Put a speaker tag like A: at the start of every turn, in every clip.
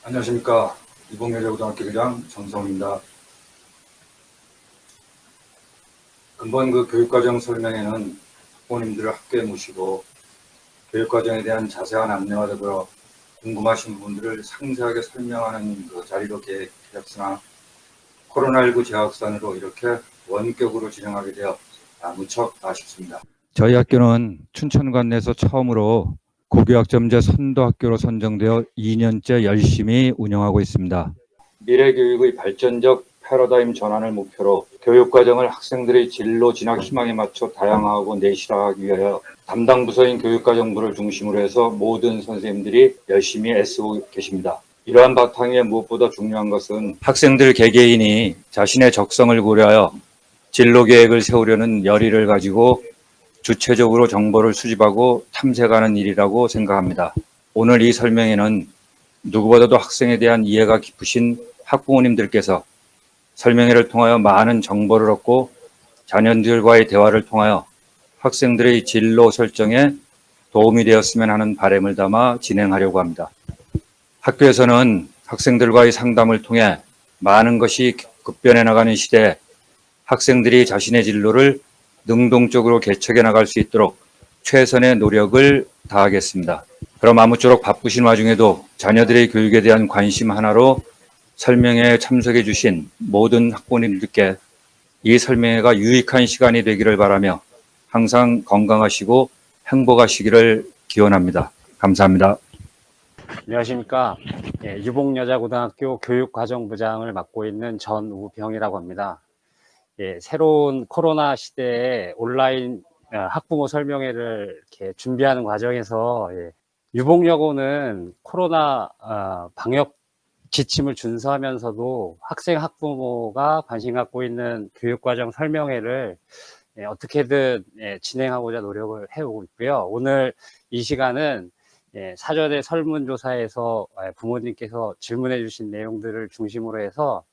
A: 안녕하십니까. 이봉여자고등학교 교장 정성입니다. 근본 교육과정 설명에는 학부모님들을 학교에 모시고 교육과정에 대한 자세한 안내와 더불어 궁금하신 부분들을 상세하게 설명하는 자리로 계획했으나 코로나19 재확산으로 이렇게 원격으로 진행하게 되어 무척 아쉽습니다. 저희 학교는 춘천관내에서 처음으로 고교학점제 선도학교로 선정되어 2년째 열심히 운영하고 있습니다. 미래교육의 발전적 패러다임 전환을 목표로 교육과정을 학생들의 진로 진학 희망에 맞춰 다양화하고 내실화하기 위하여 담당 부서인 교육과정부를 중심으로 해서 모든 선생님들이 열심히 애쓰고 계십니다. 이러한 바탕에 무엇보다 중요한 것은 학생들 개개인이 자신의 적성을 고려하여 진로 계획을 세우려는 열의를 가지고 주체적으로 정보를 수집하고 탐색하는 일이라고 생각합니다. 오늘 이 설명에는 누구보다도 학생에 대한 이해가 깊으신 학부모님들께서 설명회를 통하여 많은 정보를 얻고 자녀들과의 대화를 통하여 학생들의 진로 설정에 도움이 되었으면 하는 바람을 담아 진행하려고 합니다. 학교에서는 학생들과의 상담을 통해 많은 것이 급변해 나가는 시대에 학생들이 자신의 진로를 능동적으로 개척해 나갈 수 있도록 최선의 노력을 다하겠습니다. 그럼 아무쪼록 바쁘신 와중에도 자녀들의 교육에 대한 관심 하나로 설명회에 참석해 주신 모든 학부모님들께 이 설명회가 유익한 시간이 되기를 바라며 항상 건강하시고 행복하시기를 기원합니다. 감사합니다.
B: 안녕하십니까. 유복여자고등학교 교육과정부장을 맡고 있는 전우병이라고 합니다. 새로운 코로나 시대에 온라인 학부모 설명회를 이렇게 준비하는 과정에서 유복여고는 코로나 방역 지침을 준수하면서도 학생 학부모가 관심 갖고 있는 교육과정 설명회를 어떻게든 진행하고자 노력을 해오고 있고요. 오늘 이 시간은 사전에 설문조사에서 부모님께서 질문해 주신 내용들을 중심으로 해서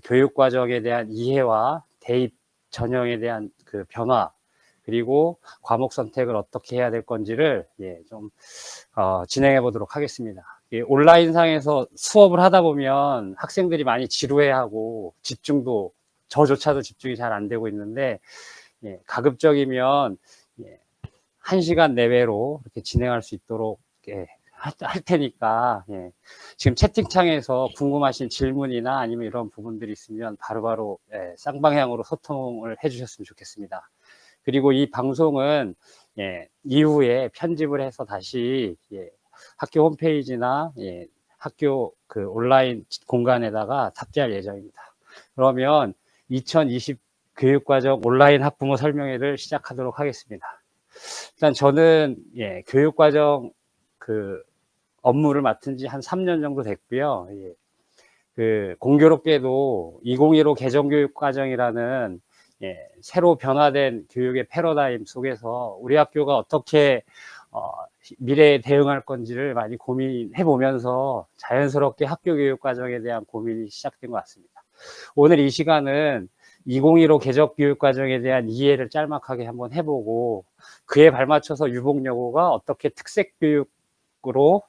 B: 교육과정에 대한 이해와 대입 전형에 대한 그 변화, 그리고 과목 선택을 어떻게 해야 될 건지를 좀 진행해 보도록 하겠습니다. 온라인상에서 수업을 하다 보면 학생들이 많이 지루해하고 집중도, 저조차도 집중이 잘 안 되고 있는데, 가급적이면 1시간 내외로 이렇게 진행할 수 있도록 할 테니까, 지금 채팅창에서 궁금하신 질문이나 아니면 이런 부분들이 있으면 바로바로 쌍방향으로 소통을 해주셨으면 좋겠습니다. 그리고 이 방송은 이후에 편집을 해서 다시 학교 홈페이지나 학교 그 온라인 공간에다가 탑재할 예정입니다. 그러면 2020 교육과정 온라인 학부모 설명회를 시작하도록 하겠습니다. 일단 저는 교육과정 그 업무를 맡은 지 한 3년 정도 됐고요. 그 공교롭게도 2015 개정교육과정이라는 새로 변화된 교육의 패러다임 속에서 우리 학교가 어떻게 미래에 대응할 건지를 많이 고민해 보면서 자연스럽게 학교 교육 과정에 대한 고민이 시작된 것 같습니다. 오늘 이 시간은 2015 개정 교육 과정에 대한 이해를 짤막하게 한번 해보고, 그에 발맞춰서 유복여고가 어떻게 특색 교육으로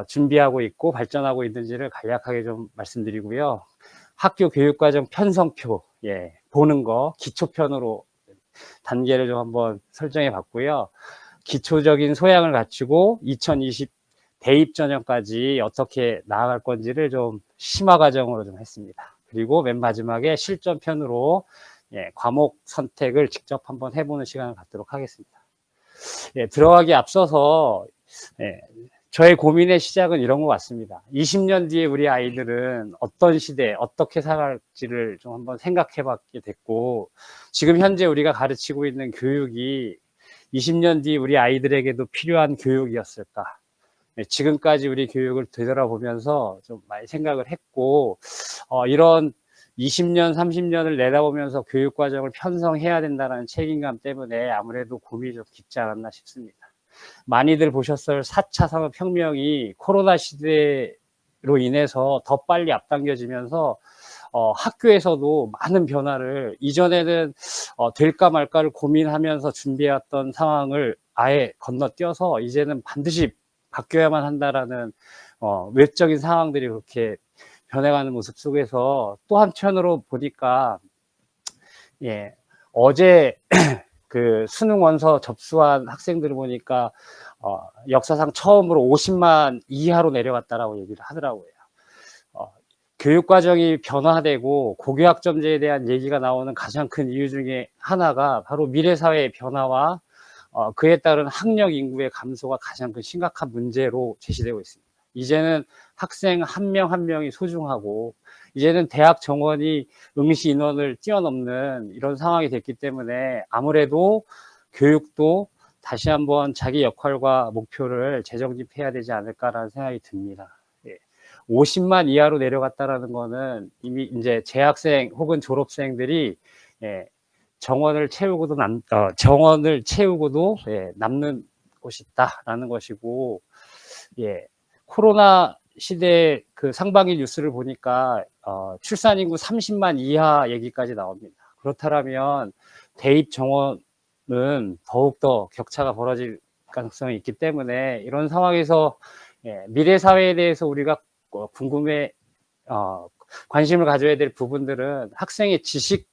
B: 준비하고 있고 발전하고 있는지를 간략하게 좀 말씀드리고요. 학교 교육과정 편성표 보는 거 기초편으로 단계를 좀 한번 설정해 봤고요. 기초적인 소양을 갖추고 2020 대입 전형까지 어떻게 나아갈 건지를 좀 심화 과정으로 좀 했습니다. 그리고 맨 마지막에 실전편으로 과목 선택을 직접 한번 해보는 시간을 갖도록 하겠습니다. 들어가기 앞서서 저의 고민의 시작은 이런 것 같습니다. 20년 뒤에 우리 아이들은 어떤 시대에 어떻게 살아갈지를 좀 한번 생각해 봤게 됐고, 지금 현재 우리가 가르치고 있는 교육이 20년 뒤 우리 아이들에게도 필요한 교육이었을까? 지금까지 우리 교육을 되돌아보면서 좀 많이 생각을 했고, 이런 20년, 30년을 내다보면서 교육과정을 편성해야 된다는 책임감 때문에 아무래도 고민이 좀 깊지 않았나 싶습니다. 많이들 보셨을 4차 산업혁명이 코로나 시대로 인해서 더 빨리 앞당겨지면서 학교에서도 많은 변화를, 이전에는 될까 말까를 고민하면서 준비해왔던 상황을 아예 건너뛰어서 이제는 반드시 바뀌어야만 한다라는 외적인 상황들이 그렇게 변해가는 모습 속에서 또 한편으로 보니까, 예, 어제 그 수능 원서 접수한 학생들을 보니까, 역사상 처음으로 50만 이하로 내려갔다라고 얘기를 하더라고요. 교육과정이 변화되고 고교학점제에 대한 얘기가 나오는 가장 큰 이유 중에 하나가 바로 미래사회의 변화와 그에 따른 학력 인구의 감소가 가장 큰 심각한 문제로 제시되고 있습니다. 이제는 학생 한 명 한 명이 소중하고, 이제는 대학 정원이 응시 인원을 뛰어넘는 이런 상황이 됐기 때문에 아무래도 교육도 다시 한번 자기 역할과 목표를 재정립해야 되지 않을까라는 생각이 듭니다. 50만 이하로 내려갔다라는 거는 이미 이제 재학생 혹은 졸업생들이 정원을 채우고도 남는 곳이 있다라는 것이고, 코로나 시대 그 상반기 뉴스를 보니까 출산 인구 30만 이하 얘기까지 나옵니다. 그렇다면 대입 정원은 더욱더 격차가 벌어질 가능성이 있기 때문에, 이런 상황에서 미래 사회에 대해서 우리가 관심을 가져야 될 부분들은 학생의 지식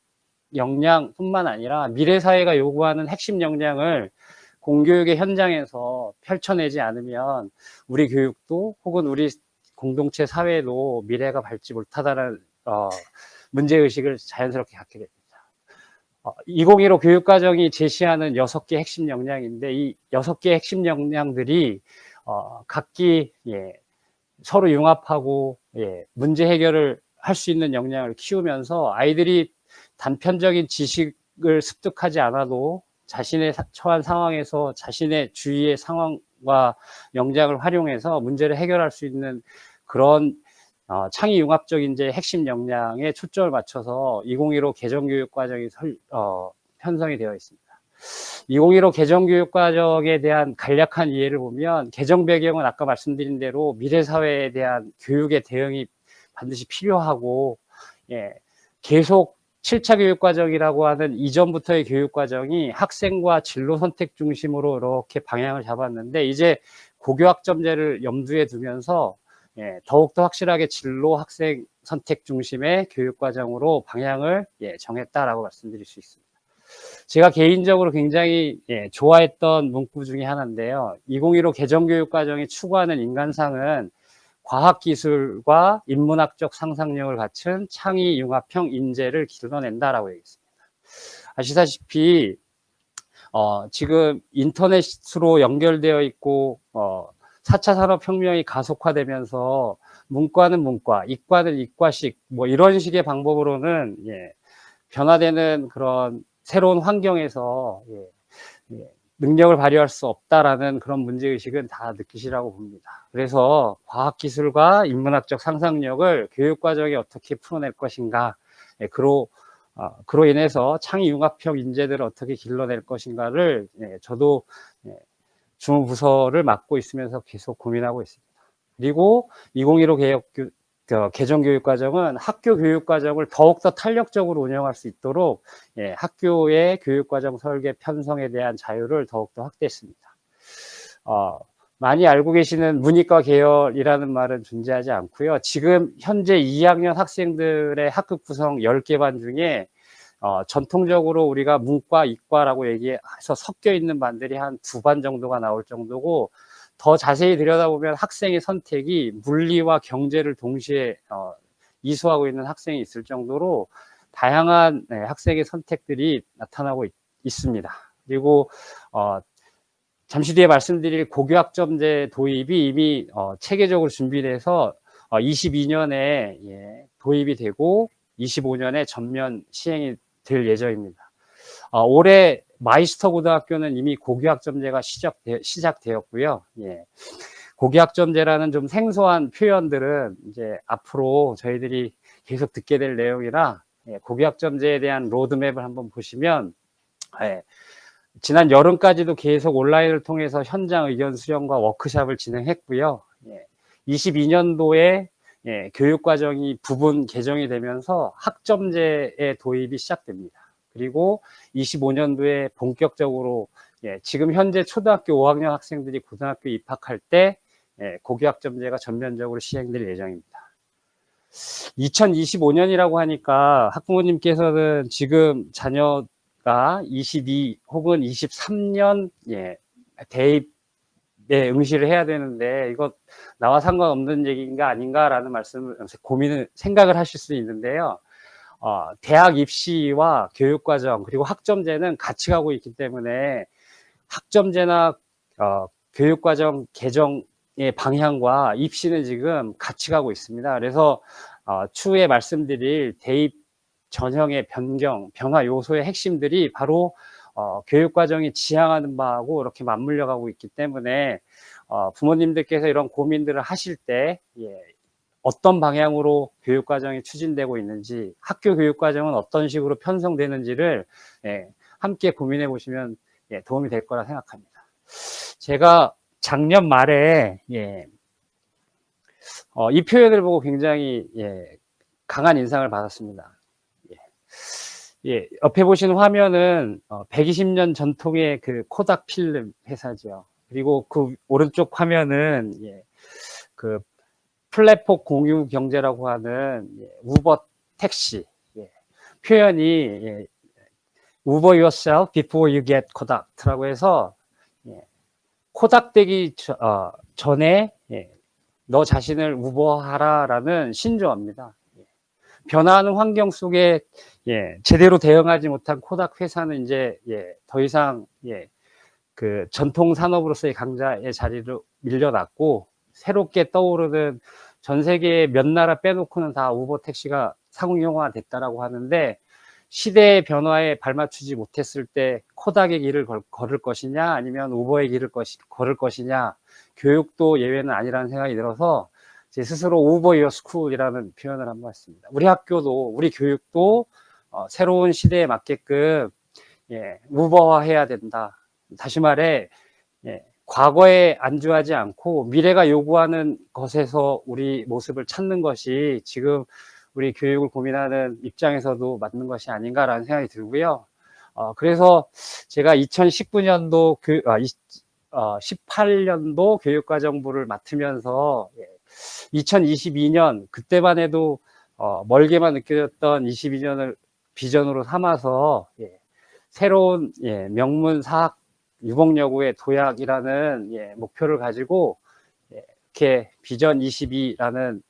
B: 역량뿐만 아니라 미래 사회가 요구하는 핵심 역량을 공교육의 현장에서 펼쳐내지 않으면 우리 교육도 혹은 우리 공동체 사회도 미래가 밝지 못하다는 문제의식을 자연스럽게 갖게 됩니다. 2015 교육과정이 제시하는 6개 핵심 역량인데, 이 6개 핵심 역량들이 각기 서로 융합하고 문제 해결을 할 수 있는 역량을 키우면서 아이들이 단편적인 지식을 습득하지 않아도 자신의 처한 상황에서 자신의 주위의 상황과 역량을 활용해서 문제를 해결할 수 있는 그런 창의 융합적인 이제 핵심 역량에 초점을 맞춰서 2015 개정교육과정이 편성이 되어 있습니다. 2015 개정교육과정에 대한 간략한 이해를 보면, 개정 배경은 아까 말씀드린 대로 미래사회에 대한 교육의 대응이 반드시 필요하고, 계속 7차 교육과정이라고 하는 이전부터의 교육과정이 학생과 진로 선택 중심으로 이렇게 방향을 잡았는데, 이제 고교학점제를 염두에 두면서 더욱더 확실하게 진로 학생 선택 중심의 교육과정으로 방향을 정했다라고 말씀드릴 수 있습니다. 제가 개인적으로 굉장히 좋아했던 문구 중에 하나인데요. 2015 개정교육과정이 추구하는 인간상은 과학기술과 인문학적 상상력을 갖춘 창의 융합형 인재를 길러낸다라고 얘기했습니다. 아시다시피 지금 인터넷으로 연결되어 있고 4차 산업혁명이 가속화되면서 문과는 문과, 이과는 이과식 뭐 이런 식의 방법으로는 변화되는 그런 새로운 환경에서 능력을 발휘할 수 없다라는 그런 문제의식은 다 느끼시라고 봅니다. 그래서 과학기술과 인문학적 상상력을 교육과정에 어떻게 풀어낼 것인가, 그로 인해서 창의융합형 인재들을 어떻게 길러낼 것인가를 저도 주무부서를 맡고 있으면서 계속 고민하고 있습니다. 그리고 2015 개정교육과정은 학교 교육과정을 더욱더 탄력적으로 운영할 수 있도록 학교의 교육과정 설계 편성에 대한 자유를 더욱더 확대했습니다. 많이 알고 계시는 문이과 계열이라는 말은 존재하지 않고요. 지금 현재 2학년 학생들의 학급 구성 10개 반 중에 전통적으로 우리가 문과, 이과라고 얘기해서 섞여 있는 반들이 한 2반 정도가 나올 정도고, 더 자세히 들여다보면 학생의 선택이 물리와 경제를 동시에 이수하고 있는 학생이 있을 정도로 다양한 학생의 선택들이 나타나고 있습니다. 그리고 잠시 뒤에 말씀드릴 고교학점제 도입이 이미 체계적으로 준비돼서 22년에 도입이 되고 25년에 전면 시행이 될 예정입니다. 올해 마이스터 고등학교는 이미 고교학점제가 시작되었고요. 고교학점제라는 좀 생소한 표현들은 이제 앞으로 저희들이 계속 듣게 될 내용이라 고교학점제에 대한 로드맵을 한번 보시면, 지난 여름까지도 계속 온라인을 통해서 현장 의견 수렴과 워크숍을 진행했고요. 22년도에 교육과정이 부분 개정이 되면서 학점제의 도입이 시작됩니다. 그리고 25년도에 본격적으로 지금 현재 초등학교 5학년 학생들이 고등학교 입학할 때 고교학점제가 전면적으로 시행될 예정입니다. 2025년이라고 하니까 학부모님께서는 지금 자녀가 22 혹은 23년 대입에 응시를 해야 되는데 이거 나와 상관없는 얘기인가 아닌가라는 말씀을 생각을 하실 수 있는데요. 대학 입시와 교육과정 그리고 학점제는 같이 가고 있기 때문에 학점제나 교육과정 개정의 방향과 입시는 지금 같이 가고 있습니다. 그래서 추후에 말씀드릴 대입 전형의 변화 요소의 핵심들이 바로 교육과정이 지향하는 바하고 이렇게 맞물려 가고 있기 때문에 부모님들께서 이런 고민들을 하실 때 어떤 방향으로 교육과정이 추진되고 있는지, 학교 교육과정은 어떤 식으로 편성되는지를 함께 고민해 보시면 도움이 될 거라 생각합니다. 제가 작년 말에 이 표현을 보고 굉장히 강한 인상을 받았습니다. 옆에 보시는 화면은 120년 전통의 그 코닥 필름 회사죠. 그리고 그 오른쪽 화면은 그 플랫폼 공유 경제라고 하는 우버 택시 표현이 Uber yourself before you get Kodak라고 해서 코닥 되기 전에 너 자신을 우버하라라는 신조어입니다. 변화하는 환경 속에 제대로 대응하지 못한 코닥 회사는 이제 더 이상 그 전통 산업으로서의 강자의 자리를 밀려났고 새롭게 떠오르는 전 세계 몇 나라 빼놓고는 다 우버 택시가 상용화 됐다라고 하는데 시대의 변화에 발맞추지 못했을 때 코닥의 길을 걸을 것이냐 아니면 우버의 길을 걸을 것이냐 교육도 예외는 아니라는 생각이 들어서 제 스스로 우버 유어 스쿨이라는 표현을 한번 했습니다. 우리 학교도 우리 교육도 새로운 시대에 맞게끔 우버화해야 된다. 다시 말해 과거에 안주하지 않고 미래가 요구하는 것에서 우리 모습을 찾는 것이 지금 우리 교육을 고민하는 입장에서도 맞는 것이 아닌가라는 생각이 들고요. 그래서 제가 2019년도 18년도 교육과정부를 맡으면서 2022년 그때만 해도 멀게만 느껴졌던 22년을 비전으로 삼아서 새로운 명문 사학 유복여고의 도약이라는 목표를 가지고 이렇게 비전 22라는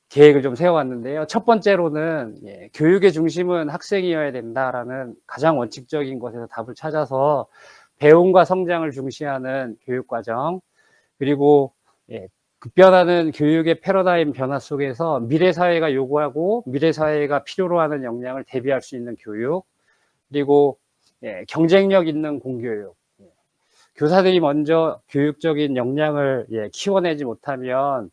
B: 계획을 좀 세워왔는데요. 첫 번째로는 교육의 중심은 학생이어야 된다라는 가장 원칙적인 것에서 답을 찾아서 배움과 성장을 중시하는 교육과정, 그리고 급변하는 교육의 패러다임 변화 속에서 미래 사회가 요구하고 미래 사회가 필요로 하는 역량을 대비할 수 있는 교육, 그리고 경쟁력 있는 공교육. 교사들이 먼저 교육적인 역량을 키워내지 못하면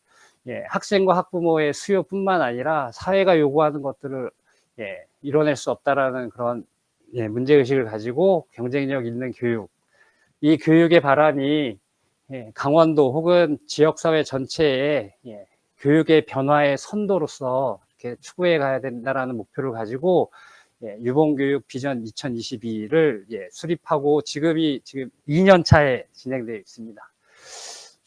B: 학생과 학부모의 수요뿐만 아니라 사회가 요구하는 것들을 이뤄낼 수 없다라는 그런 문제의식을 가지고 경쟁력 있는 교육, 이 교육의 바람이 강원도 혹은 지역사회 전체에 교육의 변화의 선도로서 이렇게 추구해 가야 된다라는 목표를 가지고 유봉교육 비전 2022를 수립하고 지금 2년 차에 진행되어 있습니다.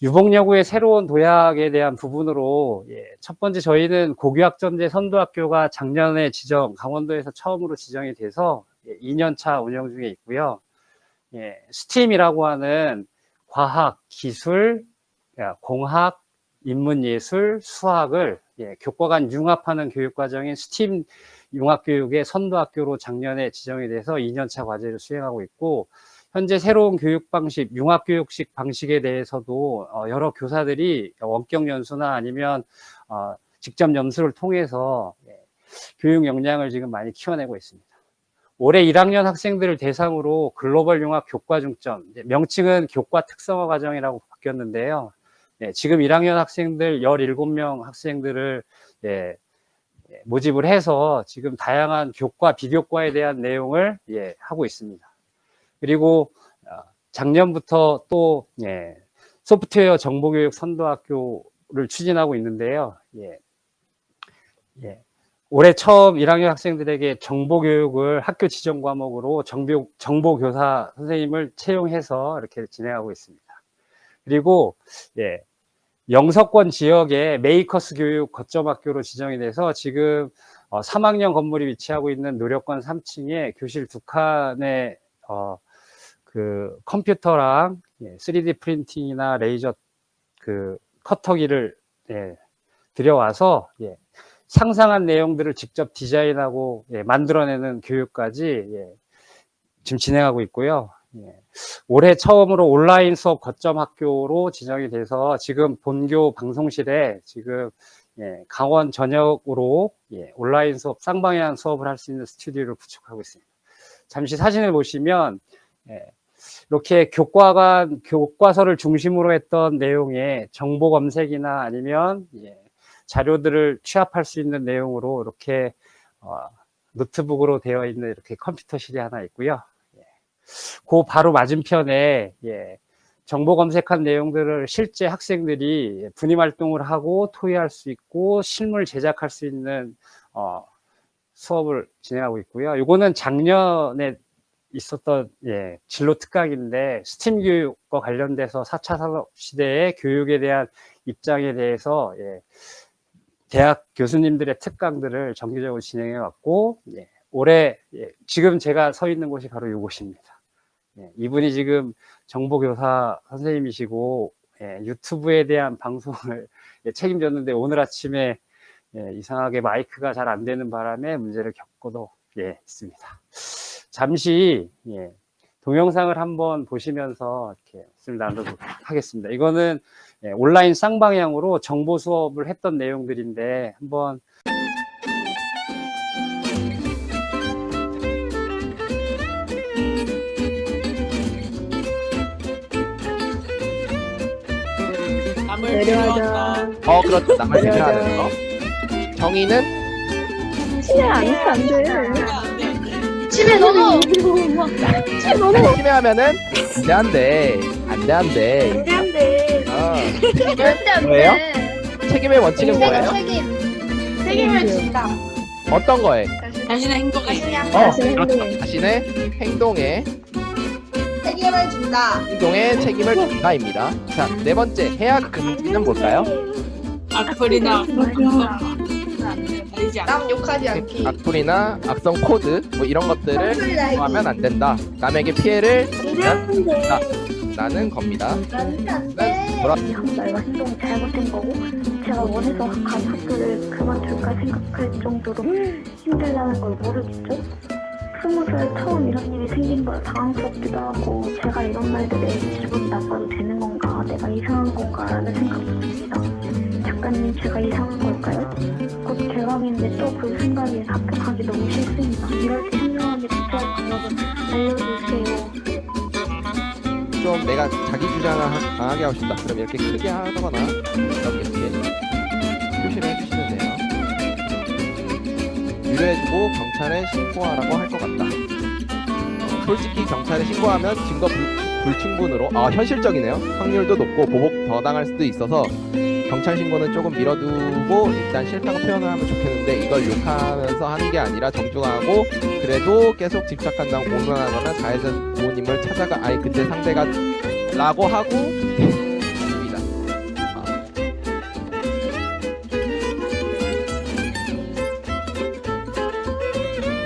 B: 유복여고의 새로운 도약에 대한 부분으로 첫 번째 저희는 고교학점제 선도학교가 작년에 강원도에서 처음으로 지정이 돼서 2년 차 운영 중에 있고요. 스팀이라고 하는 과학, 기술, 공학, 인문예술, 수학을 교과 간 융합하는 교육과정인 스팀 융합교육의 선도학교로 작년에 지정이 돼서 2년차 과제를 수행하고 있고, 현재 새로운 교육 방식, 융합교육식 방식에 대해서도 여러 교사들이 원격 연수나 아니면 직접 연수를 통해서 교육 역량을 지금 많이 키워내고 있습니다. 올해 1학년 학생들을 대상으로 글로벌 융합 교과 중점, 명칭은 교과 특성화 과정이라고 바뀌었는데요. 지금 1학년 학생들 17명 학생들을 모집을 해서 지금 다양한 교과, 비교과에 대한 내용을 하고 있습니다. 그리고 작년부터 또 소프트웨어 정보교육 선도학교를 추진하고 있는데요. 올해 처음 1학년 학생들에게 정보교육을 학교 지정 과목으로 정보교사 선생님을 채용해서 이렇게 진행하고 있습니다. 그리고 예, 영서권 지역에 메이커스 교육 거점 학교로 지정이 돼서 지금 3학년 건물이 위치하고 있는 노력관 3층에 교실 2칸에 그 컴퓨터랑 3D 프린팅이나 레이저 그 커터기를 들여와서 상상한 내용들을 직접 디자인하고 만들어내는 교육까지 지금 진행하고 있고요. 올해 처음으로 온라인 수업 거점 학교로 지정이 돼서 지금 본교 방송실에 지금 강원 전역으로 온라인 수업, 쌍방향 수업을 할 수 있는 스튜디오를 구축하고 있습니다. 잠시 사진을 보시면 이렇게 교과서를 중심으로 했던 내용의 정보 검색이나 아니면 자료들을 취합할 수 있는 내용으로 이렇게 노트북으로 되어 있는 이렇게 컴퓨터실이 하나 있고요. 그 바로 맞은편에 정보 검색한 내용들을 실제 학생들이 분임 활동을 하고 토의할 수 있고 실물 제작할 수 있는 수업을 진행하고 있고요. 이거는 작년에 있었던 진로 특강인데 스팀 교육과 관련돼서 4차 산업 시대의 교육에 대한 입장에 대해서 대학 교수님들의 특강들을 정기적으로 진행해 왔고 올해 지금 제가 서 있는 곳이 바로 이곳입니다. 이분이 지금 정보교사 선생님이시고 유튜브에 대한 방송을 책임졌는데 오늘 아침에 이상하게 마이크가 잘 안 되는 바람에 문제를 겪고도 있습니다. 잠시 동영상을 한번 보시면서 이렇게 말씀을 나누도록 하겠습니다. 이거는 온라인 쌍방향으로 정보 수업을 했던 내용들인데 한번
C: 내려가자.
D: 그렇죠. 남을 대표하는 거. 정의는
C: 치매 안 해도 안 돼. 치매 너무. 치매 너무.
D: 심해하면은 안 돼.
C: 안 돼, 안 돼. 절대 안
D: 뭐예요?
C: 돼.
D: 책임의 원칙은 뭐예요?
C: 책임을 진다.
D: 어떤 거에?
E: 자신의 행동에
D: 그렇죠. 자신의 행동에
C: 책임을 준다.
D: 책임을 준다입니다. 자, 네 번째 해야 금지는 뭘까요?
E: 악플이나 아니지 않아.
C: 남 욕하지 않기.
D: 악플이나 악성 코드 뭐 이런 것들을 하면 안 된다. 남에게 피해를 주면 나는 겁니다.
C: 안 돼.
D: 뭐라?
F: 내가 행동이 잘못된 거고 제가 원해서 간 학교를 그만둘까 생각할 정도로 힘들다는 걸 모르겠죠? 20살 처음 이런 일이 생긴 걸 당황스럽기도 하고 제가 이런 말들에 기분 나빠도 되는 건가 내가 이상한 건가 라는 생각도 듭니다. 작가님 제가 이상한 걸까요? 곧 개강인데 또 그 생각에 합격하기 너무 싫습니다. 이럴 때 현명하게 대처할 방법은 알려주세요.
D: 좀 내가 자기 주장을 강하게 하고 싶다. 그럼 이렇게 크게 하거나 이렇게 표시를 해주시면 돼요. 유료해주고 경찰에 신고하라고 할 것 같다. 솔직히 경찰에 신고하면 증거 불충분으로 현실적이네요. 확률도 높고 보복 더 당할 수도 있어서 경찰 신고는 조금 미뤄두고 일단 싫다고 표현을 하면 좋겠는데 이걸 욕하면서 하는 게 아니라 정중하고 그래도 계속 집착한다고 공론하거나 가해자 부모님을 찾아가 아니 근데 상대가 라고 하고 입니다.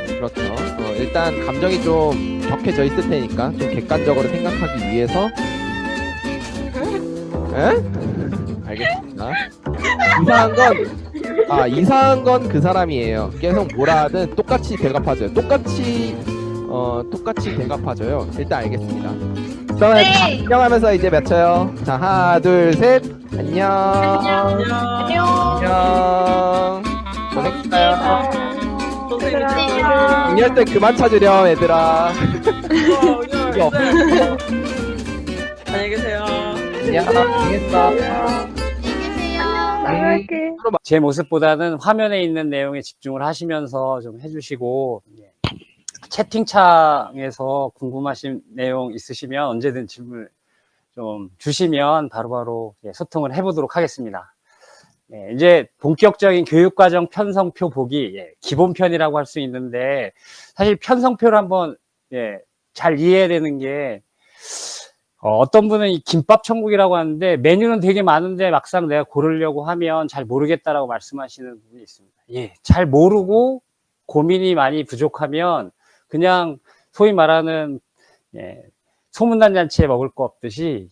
D: 그렇죠. 일단 감정이 좀 격해져 있을 테니까 좀 객관적으로 생각하기 위해서 알겠습니다. 이상한 건 그 사람이에요. 계속 뭐라 하든 똑같이 대갚아줘요. 똑같이 대갚아줘요. 일단 알겠습니다. 그러면 안녕하면서 이제 맺혀요. 자, 하나, 둘, 셋. 안녕. 안녕. 고생했어요. 정리할 때 그만 찾으렴, 얘들아.
E: 안녕히 계세요.
D: 안녕. 고생했어.
C: 나갈게.
B: 제 모습보다는 화면에 있는 내용에 집중을 하시면서 좀 해주시고 채팅창에서 궁금하신 내용 있으시면 언제든 질문 좀 주시면 바로바로 소통을 해보도록 하겠습니다. 이제 본격적인 교육과정 편성표 보기, 기본편이라고 할 수 있는데, 사실 편성표를 한번, 잘 이해해야 되는 게, 어떤 분은 이 김밥 천국이라고 하는데, 메뉴는 되게 많은데 막상 내가 고르려고 하면 잘 모르겠다라고 말씀하시는 분이 있습니다. 잘 모르고 고민이 많이 부족하면, 그냥 소위 말하는, 소문난 잔치에 먹을 거 없듯이,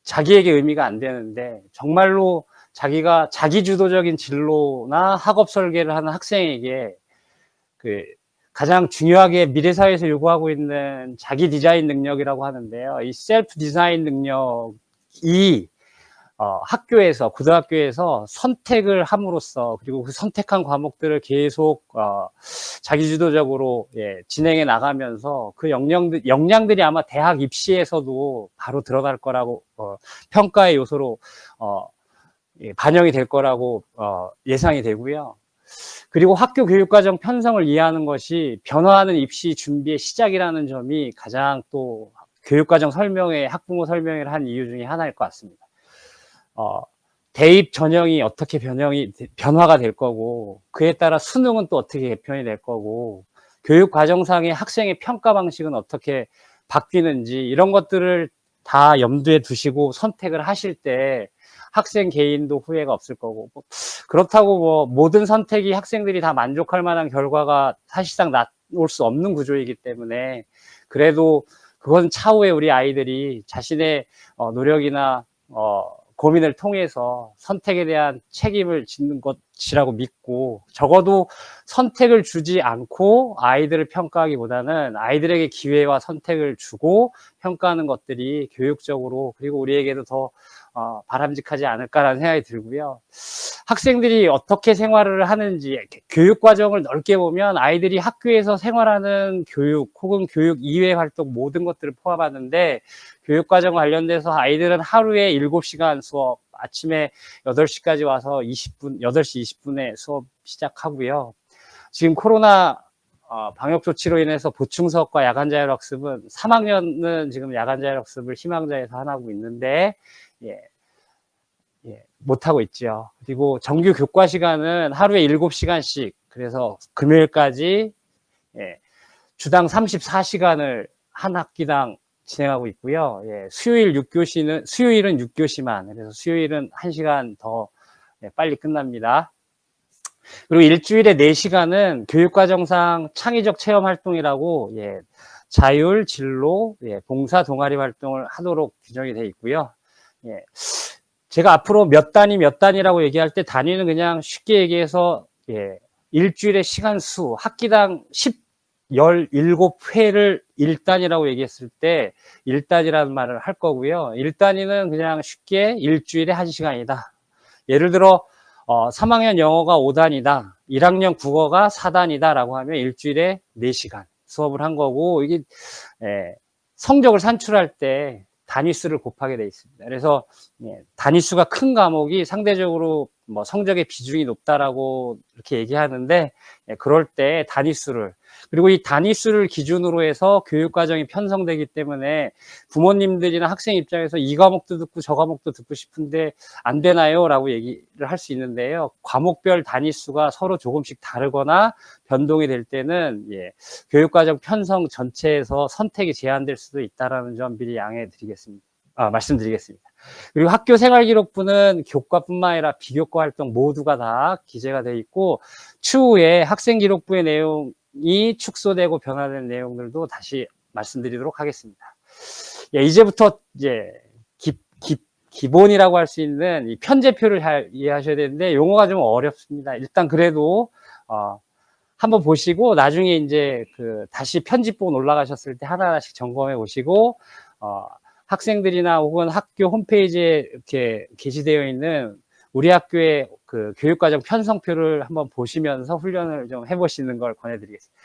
B: 자기에게 의미가 안 되는데, 정말로 자기가 자기주도적인 진로나 학업 설계를 하는 학생에게 그 가장 중요하게 미래 사회에서 요구하고 있는 자기 디자인 능력이라고 하는데요. 이 셀프 디자인 능력이 학교에서, 고등학교에서 선택을 함으로써, 그리고 그 선택한 과목들을 계속 자기주도적으로 진행해 나가면서 그 역량들이 아마 대학 입시에서도 바로 들어갈 거라고 평가의 요소로 반영이 될 거라고 예상이 되고요. 그리고 학교 교육과정 편성을 이해하는 것이 변화하는 입시 준비의 시작이라는 점이 가장 또 교육과정 설명회, 학부모 설명회를 한 이유 중에 하나일 것 같습니다. 대입 전형이 어떻게 변화가 될 거고, 그에 따라 수능은 또 어떻게 개편이 될 거고, 교육과정상의 학생의 평가 방식은 어떻게 바뀌는지, 이런 것들을 다 염두에 두시고 선택을 하실 때 학생 개인도 후회가 없을 거고, 그렇다고 모든 선택이 학생들이 다 만족할 만한 결과가 사실상 나올 수 없는 구조이기 때문에, 그래도 그건 차후에 우리 아이들이 자신의 노력이나 고민을 통해서 선택에 대한 책임을 짓는 것이라고 믿고, 적어도 선택을 주지 않고 아이들을 평가하기보다는 아이들에게 기회와 선택을 주고 평가하는 것들이 교육적으로, 그리고 우리에게도 더 바람직하지 않을까라는 생각이 들고요. 학생들이 어떻게 생활을 하는지, 교육과정을 넓게 보면 아이들이 학교에서 생활하는 교육 혹은 교육 이외 활동 모든 것들을 포함하는데, 교육과정 관련돼서 아이들은 하루에 7시간 수업, 아침에 8시까지 와서 8시 20분에 수업 시작하고요. 지금 코로나 방역 조치로 인해서 보충 수업과 야간 자율학습은 3학년은 지금 야간 자율학습을 희망자에서 하고 있는데, 못하고 있죠. 그리고 정규 교과 시간은 하루에 7시간씩, 그래서 금요일까지 주당 34시간을 한 학기당 진행하고 있고요. 수요일은 6교시만, 그래서 수요일은 1시간 더 빨리 끝납니다. 그리고 일주일에 4시간은 교육과정상 창의적 체험 활동이라고 자율, 진로, 봉사, 동아리 활동을 하도록 규정이 되어 있고요. 제가 앞으로 몇 단이라고 얘기할 때, 단위는 그냥 쉽게 얘기해서 일주일의 시간 수, 학기당 17회를 1단이라고 얘기했을 때 1단이라는 말을 할 거고요. 1단위는 그냥 쉽게 일주일에 1시간이다. 예를 들어 3학년 영어가 5단이다. 1학년 국어가 4단이다 라고 하면 일주일에 4시간 수업을 한 거고, 이게 성적을 산출할 때 단위수를 곱하게 돼 있습니다. 그래서 단위수가 큰 과목이 상대적으로 성적의 비중이 높다라고 이렇게 얘기하는데, 그럴 때 단위수를, 그리고 이 단위수를 기준으로 해서 교육과정이 편성되기 때문에 부모님들이나 학생 입장에서 이 과목도 듣고 저 과목도 듣고 싶은데 안 되나요? 라고 얘기를 할 수 있는데요. 과목별 단위수가 서로 조금씩 다르거나 변동이 될 때는 교육과정 편성 전체에서 선택이 제한될 수도 있다는 점 미리 말씀드리겠습니다. 그리고 학교 생활기록부는 교과뿐만 아니라 비교과 활동 모두가 다 기재가 되어 있고, 추후에 학생기록부의 내용이 축소되고 변화된 내용들도 다시 말씀드리도록 하겠습니다. 이제부터 기본이라고 할 수 있는 이 편제표를 잘 이해하셔야 되는데, 용어가 좀 어렵습니다. 일단 그래도 한번 보시고 나중에 이제 다시 편집본 올라가셨을 때 하나하나씩 점검해 보시고, 학생들이나 혹은 학교 홈페이지에 이렇게 게시되어 있는 우리 학교의 교육과정 편성표를 한번 보시면서 훈련을 좀 해보시는 걸 권해드리겠습니다.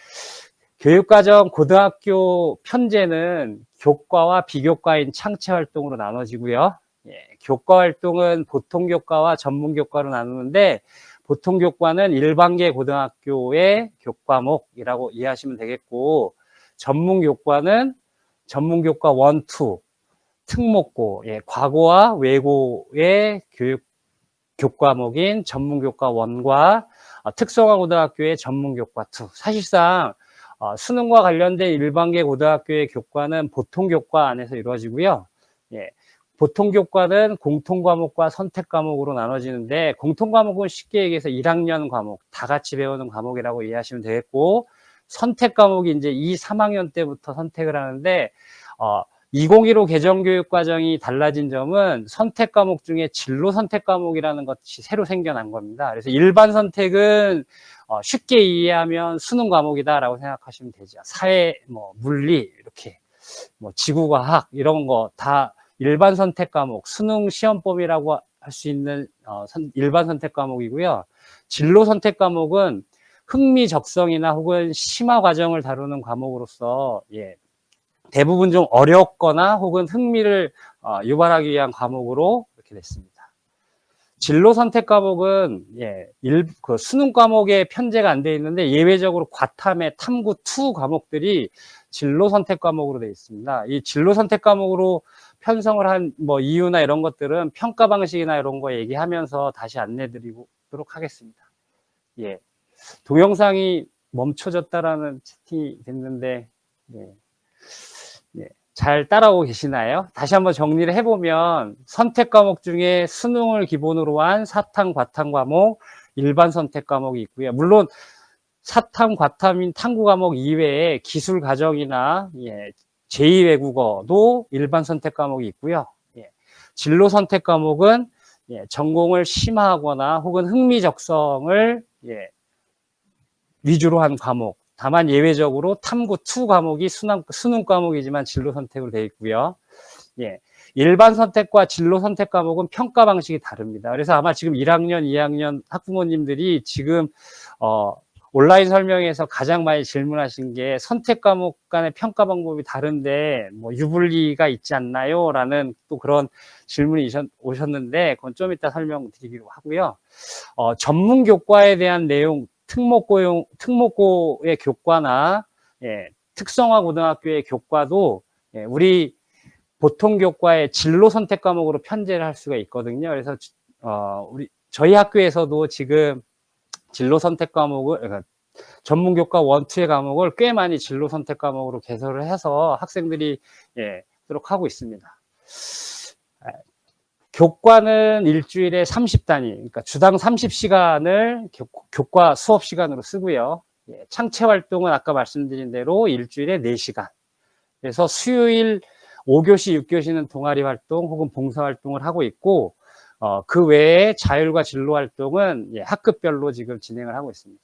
B: 교육과정 고등학교 편제는 교과와 비교과인 창체 활동으로 나눠지고요. 교과 활동은 보통교과와 전문교과로 나누는데, 보통교과는 일반계 고등학교의 교과목이라고 이해하시면 되겠고, 전문교과는 전문교과 1, 2, 특목고, 과고와 외고의 교육 교과목인 전문교과 1과 특성화 고등학교의 전문교과 2. 사실상 수능과 관련된 일반계 고등학교의 교과는 보통교과 안에서 이루어지고요. 예, 보통교과는 공통과목과 선택과목으로 나눠지는데, 공통과목은 쉽게 얘기해서 1학년 과목, 다 같이 배우는 과목이라고 이해하시면 되겠고, 선택과목이 이제 2, 3학년 때부터 선택을 하는데, 2015 개정교육과정이 달라진 점은 선택 과목 중에 진로 선택 과목이라는 것이 새로 생겨난 겁니다. 그래서 일반 선택은 쉽게 이해하면 수능 과목이다라고 생각하시면 되죠. 사회, 물리 이렇게 지구과학 이런 거 다 일반 선택 과목, 수능 시험법이라고 할 수 있는 일반 선택 과목이고요. 진로 선택 과목은 흥미 적성이나 혹은 심화 과정을 다루는 과목으로서 대부분 좀 어렵거나 혹은 흥미를 유발하기 위한 과목으로 이렇게 됐습니다. 진로 선택 과목은 그 수능 과목에 편제가 안 돼 있는데 예외적으로 과탐의 탐구 2 과목들이 진로 선택 과목으로 되어 있습니다. 이 진로 선택 과목으로 편성을 한 이유나 이런 것들은 평가 방식이나 이런 거 얘기하면서 다시 안내 드리도록 하겠습니다. 동영상이 멈춰졌다라는 채팅이 됐는데 잘 따라오고 계시나요? 다시 한번 정리를 해보면 선택 과목 중에 수능을 기본으로 한 사탐, 과탐 과목, 일반 선택 과목이 있고요. 물론 사탐, 과탐인 탐구 과목 이외에 기술 과정이나 제2외국어도 일반 선택 과목이 있고요. 진로 선택 과목은 전공을 심화하거나 혹은 흥미 적성을 위주로 한 과목. 다만 예외적으로 탐구 2 과목이 수능 과목이지만 진로 선택으로 되어 있고요. 일반 선택과 진로 선택 과목은 평가 방식이 다릅니다. 그래서 아마 지금 1학년, 2학년 학부모님들이 지금 온라인 설명에서 가장 많이 질문하신 게 선택 과목 간의 평가 방법이 다른데 유불리가 있지 않나요? 라는 또 그런 질문이 오셨는데 그건 좀 이따 설명드리기로 하고요. 전문 교과에 대한 내용, 특목고의 교과나 특성화 고등학교의 교과도 우리 보통 교과의 진로 선택 과목으로 편제를 할 수가 있거든요. 그래서 저희 학교에서도 지금 진로 선택 과목을 그러니까 전문 교과 1, 2의 과목을 꽤 많이 진로 선택 과목으로 개설을 해서 학생들이 하도록 하고 있습니다. 교과는 일주일에 30단위, 그러니까 주당 30시간을 교과 수업 시간으로 쓰고요. 창체 활동은 아까 말씀드린 대로 일주일에 4시간. 그래서 수요일 5교시, 6교시는 동아리 활동 혹은 봉사 활동을 하고 있고, 그 외에 자율과 진로 활동은 학급별로 지금 진행을 하고 있습니다.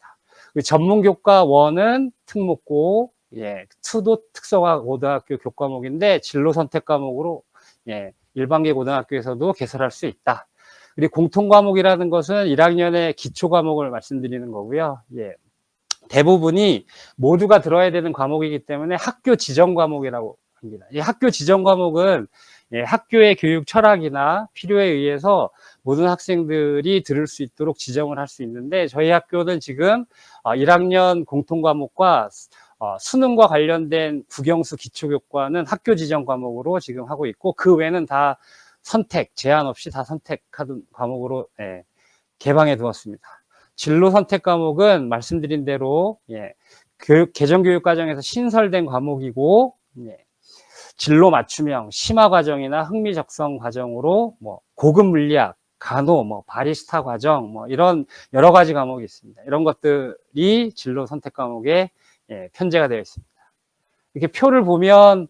B: 전문교과 1은 특목고, 2도 특성화 고등학교 교과목인데 진로 선택 과목으로 일반계 고등학교에서도 개설할 수 있다. 그리고 공통과목이라는 것은 1학년의 기초 과목을 말씀드리는 거고요. 대부분이 모두가 들어야 되는 과목이기 때문에 학교 지정 과목이라고 합니다. 이 학교 지정 과목은 학교의 교육 철학이나 필요에 의해서 모든 학생들이 들을 수 있도록 지정을 할 수 있는데 저희 학교는 지금 1학년 공통과목과 수능과 관련된 국영수 기초교과는 학교 지정 과목으로 지금 하고 있고 그 외에는 다 선택, 제한 없이 다 선택하던 과목으로 개방해 두었습니다. 진로 선택 과목은 말씀드린 대로 개정교육 과정에서 신설된 과목이고 진로 맞춤형, 심화 과정이나 흥미 적성 과정으로 고급 물리학, 간호, 바리스타 과정, 이런 여러 가지 과목이 있습니다. 이런 것들이 진로 선택 과목에 편제가 되어 있습니다. 이렇게 표를 보면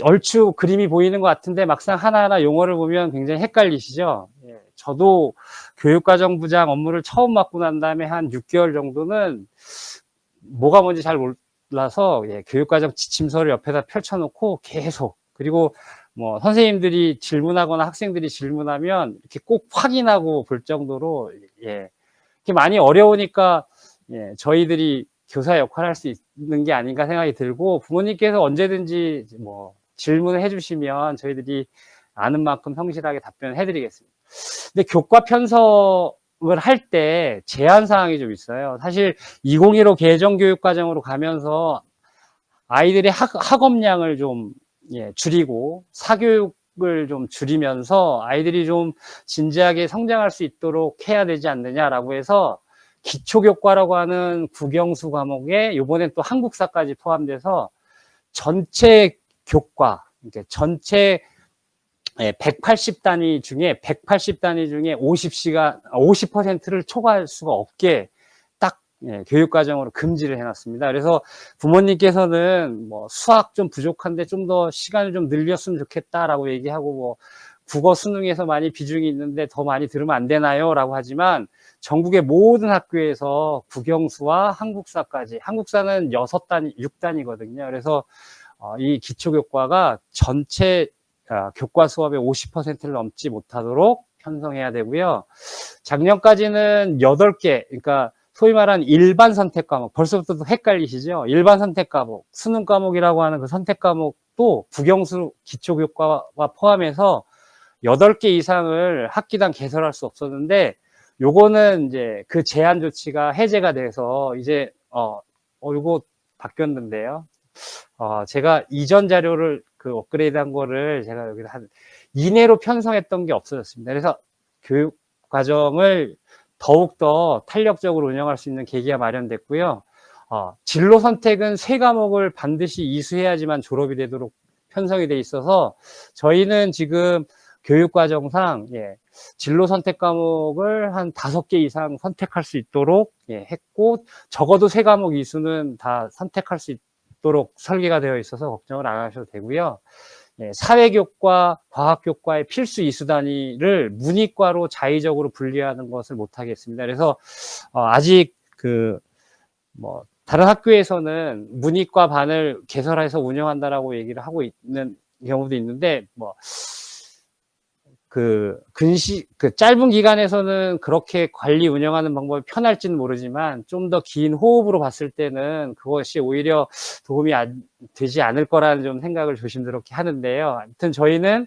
B: 얼추 그림이 보이는 것 같은데 막상 하나하나 용어를 보면 굉장히 헷갈리시죠? 저도 교육과정부장 업무를 처음 맡고 난 다음에 한 6개월 정도는 뭐가 뭔지 잘 몰라서 교육과정 지침서를 옆에다 펼쳐놓고 계속 그리고 선생님들이 질문하거나 학생들이 질문하면 이렇게 꼭 확인하고 볼 정도로 이렇게 많이 어려우니까 저희들이 교사 역할을 할 수 있는 게 아닌가 생각이 들고 부모님께서 언제든지 질문을 해주시면 저희들이 아는 만큼 성실하게 답변을 해드리겠습니다. 근데 교과 편성을 할 때 제한 사항이 좀 있어요. 사실 2015 개정교육과정으로 가면서 아이들의 학업량을 좀 줄이고 사교육이 폭을 좀 줄이면서 아이들이 좀 진지하게 성장할 수 있도록 해야 되지 않느냐라고 해서 기초교과라고 하는 국영수 과목에 이번엔 또 한국사까지 포함돼서 전체 교과, 이렇게 전체 180단위 중에 50%를 초과할 수가 없게 딱 교육과정으로 금지를 해놨습니다. 그래서 부모님께서는 뭐 수학 좀 부족한데 좀 더 시간을 좀 늘렸으면 좋겠다라고 얘기하고 뭐 국어 수능에서 많이 비중이 있는데 더 많이 들으면 안 되나요? 라고 하지만 전국의 모든 학교에서 국영수와 한국사까지, 한국사는 6단위, 6단위거든요. 그래서 이 기초교과가 전체 교과 수업의 50%를 넘지 못하도록 편성해야 되고요. 작년까지는 8개, 그러니까 소위 말하는 일반 선택 과목, 벌써부터 헷갈리시죠? 일반 선택 과목, 수능 과목이라고 하는 그 선택 과목도 국영수 기초교과와 포함해서 8개 이상을 학기당 개설할 수 없었는데, 요거는 이제 그 제한 조치가 해제가 돼서 이제 이거 바뀌었는데요. 제가 이전 자료를 그 업그레이드 한 거를 제가 여기다 한 이내로 편성했던 게 없어졌습니다. 그래서 교육 과정을 더욱더 탄력적으로 운영할 수 있는 계기가 마련됐고요. 진로 선택은 3과목을 반드시 이수해야지만 졸업이 되도록 편성이 돼 있어서 저희는 지금 교육과정상 진로 선택 과목을 한 5개 이상 선택할 수 있도록 했고, 적어도 3과목 이수는 다 선택할 수 있도록 설계가 되어 있어서 걱정을 안 하셔도 되고요. 사회교과, 과학교과의 필수 이수 단위를 문이과로 자의적으로 분리하는 것을 못 하겠습니다. 그래서 아직 다른 학교에서는 문이과 반을 개설해서 운영한다라고 얘기를 하고 있는 경우도 있는데, 짧은 기간에서는 그렇게 관리 운영하는 방법이 편할지는 모르지만 좀 더 긴 호흡으로 봤을 때는 그것이 오히려 도움이 되지 않을 거라는 좀 생각을 조심스럽게 하는데요. 아무튼 저희는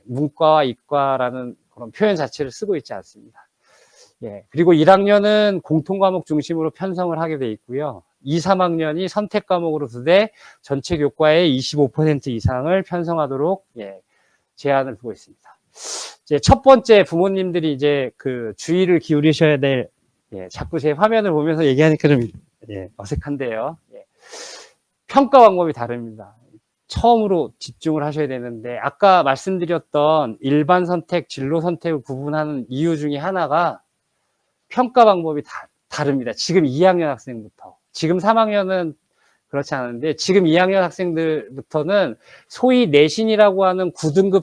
B: 문과와 이과라는 그런 표현 자체를 쓰고 있지 않습니다. 그리고 1학년은 공통과목 중심으로 편성을 하게 돼 있고요. 2, 3학년이 선택 과목으로 두되 전체 교과의 25% 이상을 편성하도록 제한을 두고 있습니다. 이제 첫 번째, 부모님들이 이제 그 주의를 기울이셔야 될, 자꾸 제 화면을 보면서 얘기하니까 좀 어색한데요. 평가 방법이 다릅니다. 처음으로 집중을 하셔야 되는데, 아까 말씀드렸던 일반 선택, 진로 선택을 구분하는 이유 중에 하나가 평가 방법이 다릅니다. 지금 2학년 학생부터. 지금 3학년은 그렇지 않은데, 지금 2학년 학생들부터는 소위 내신이라고 하는 9등급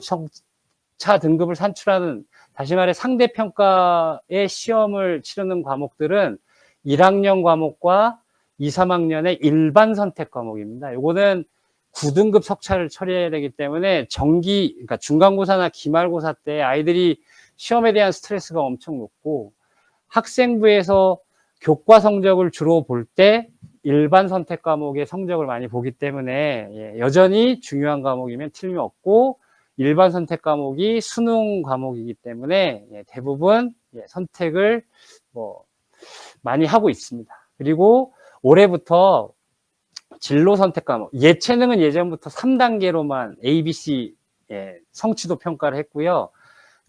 B: 차 등급을 산출하는, 다시 말해 상대평가의 시험을 치르는 과목들은 1학년 과목과 2, 3학년의 일반 선택 과목입니다. 요거는 9등급 석차를 처리해야 되기 때문에 그러니까 중간고사나 기말고사 때 아이들이 시험에 대한 스트레스가 엄청 높고, 학생부에서 교과 성적을 주로 볼 때 일반 선택 과목의 성적을 많이 보기 때문에 여전히 중요한 과목이면 틀림없고, 일반 선택 과목이 수능 과목이기 때문에 대부분 선택을 많이 하고 있습니다. 그리고 올해부터 진로 선택 과목, 예체능은 예전부터 3단계로만 ABC 성취도 평가를 했고요.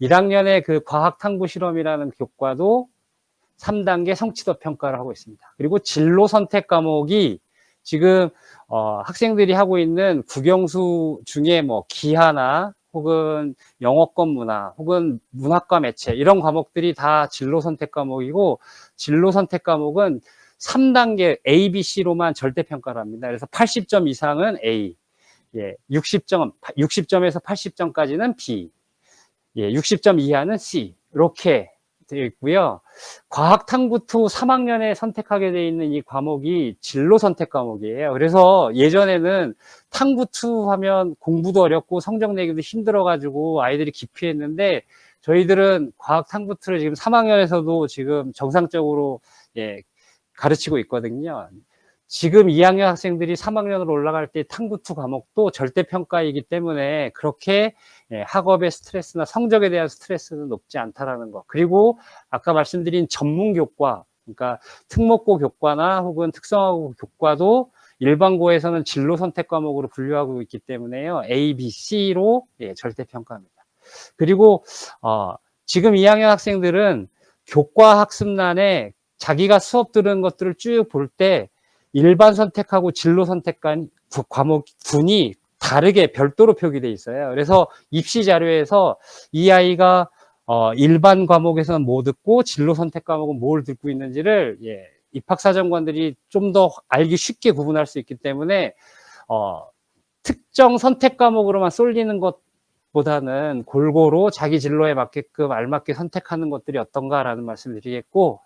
B: 1학년에 그 과학 탐구 실험이라는 교과도 3단계 성취도 평가를 하고 있습니다. 그리고 진로 선택 과목이 지금 학생들이 하고 있는 국영수 중에 기하나 혹은 영어권 문화 혹은 문학과 매체 이런 과목들이 다 진로 선택 과목이고, 진로 선택 과목은 3단계 ABC로만 절대 평가를 합니다. 그래서 80점 이상은 A, 60점에서 80점까지는 B, 60점 이하는 C, 이렇게 되어 있고요. 과학 탐구2 3학년에 선택하게 되어 있는 이 과목이 진로 선택 과목이에요. 그래서 예전에는 탐구2 하면 공부도 어렵고 성적 내기도 힘들어가지고 아이들이 기피했는데, 저희들은 과학 탐구2를 지금 3학년에서도 지금 정상적으로 가르치고 있거든요. 지금 2학년 학생들이 3학년으로 올라갈 때 탐구2 과목도 절대평가이기 때문에 그렇게 학업의 스트레스나 성적에 대한 스트레스는 높지 않다라는 거. 그리고 아까 말씀드린 전문 교과, 그러니까 특목고 교과나 혹은 특성화고 교과도 일반고에서는 진로 선택 과목으로 분류하고 있기 때문에요. A, B, C로 절대 평가합니다. 그리고 지금 2학년 학생들은 교과 학습란에 자기가 수업 들은 것들을 쭉 볼 때 일반 선택하고 진로 선택 과목 군이 다르게 별도로 표기되어 있어요. 그래서 입시 자료에서 이 아이가 일반 과목에서는 뭐 듣고 진로 선택 과목은 뭘 듣고 있는지를 입학사정관들이 좀 더 알기 쉽게 구분할 수 있기 때문에 특정 선택 과목으로만 쏠리는 것보다는 골고루 자기 진로에 맞게끔 알맞게 선택하는 것들이 어떤가라는 말씀을 드리겠고,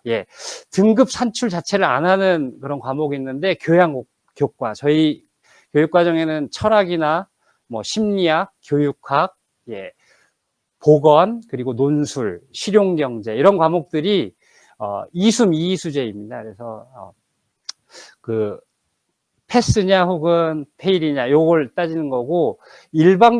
B: 등급 산출 자체를 안 하는 그런 과목이 있는데 교과 저희 교육과정에는 철학이나 뭐 심리학, 교육학, 보건, 그리고 논술, 실용경제 이런 과목들이 이숨 이의수제입니다. 그래서 그 패스냐 혹은 페일이냐 요걸 따지는 거고, 일반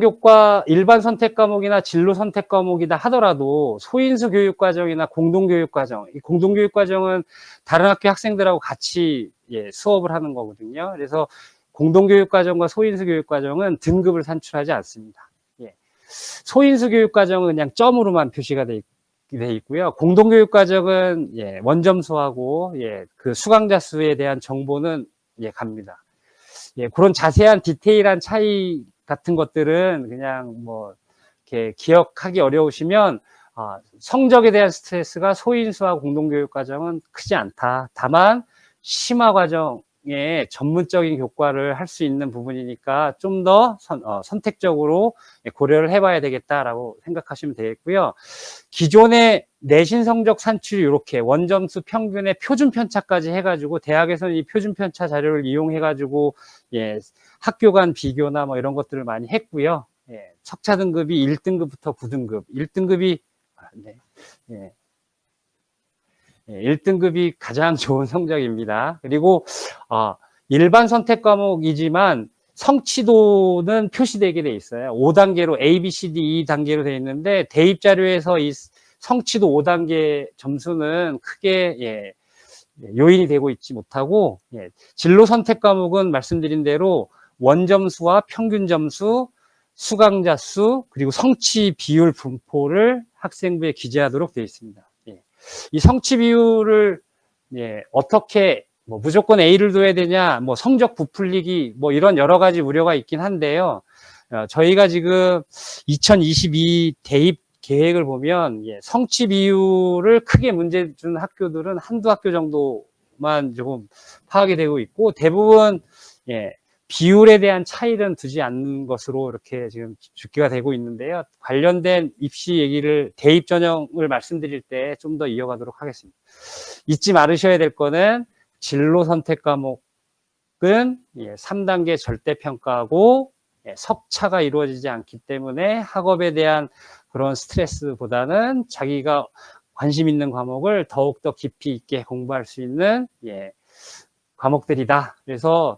B: 선택 과목이나 진로 선택 과목이다 하더라도 소인수 교육과정이나 공동교육과정, 이 공동교육과정은 다른 학교 학생들하고 같이 수업을 하는 거거든요. 그래서 공동교육과정과 소인수 교육과정은 등급을 산출하지 않습니다. 소인수 교육과정은 그냥 점으로만 표시가 돼 있고요. 공동교육과정은 원점수하고 그 수강자 수에 대한 정보는 갑니다. 그런 자세한 디테일한 차이 같은 것들은 그냥 뭐 이렇게 기억하기 어려우시면 성적에 대한 스트레스가 소인수와 공동교육과정은 크지 않다. 다만 심화과정에 전문적인 교과를 할 수 있는 부분이니까 좀 더 선택적으로 고려를 해봐야 되겠다라고 생각하시면 되겠고요. 기존의 내신 성적 산출이 이렇게 원점수 평균의 표준 편차까지 해가지고 대학에서는 이 표준 편차 자료를 이용해가지고 학교 간 비교나 뭐 이런 것들을 많이 했고요. 석차 등급이 1등급부터 9등급, 1등급이 가장 좋은 성적입니다. 그리고 일반 선택 과목이지만 성취도는 표시되게 돼 있어요. 5단계로 A, B, C, D, E 단계로 돼 있는데 대입 자료에서 이 성취도 5단계 점수는 크게 요인이 되고 있지 못하고, 진로 선택 과목은 말씀드린 대로 원점수와 평균 점수, 수강자 수, 그리고 성취 비율 분포를 학생부에 기재하도록 되어 있습니다. 이 성취 비율을 어떻게 뭐 무조건 A를 둬야 되냐, 뭐 성적 부풀리기, 뭐 이런 여러 가지 우려가 있긴 한데요. 저희가 지금 2022 대입 계획을 보면 성취 비율을 크게 문제 준 학교들은 한두 학교 정도만 조금 파악이 되고 있고, 대부분 비율에 대한 차이는 두지 않는 것으로 이렇게 지금 집계가 되고 있는데요. 관련된 입시 얘기를 대입 전형을 말씀드릴 때 좀 더 이어가도록 하겠습니다. 잊지 말으셔야 될 거는 진로 선택 과목은 3단계 절대평가하고 석차가 이루어지지 않기 때문에 학업에 대한 그런 스트레스보다는 자기가 관심 있는 과목을 더욱더 깊이 있게 공부할 수 있는 과목들이다. 그래서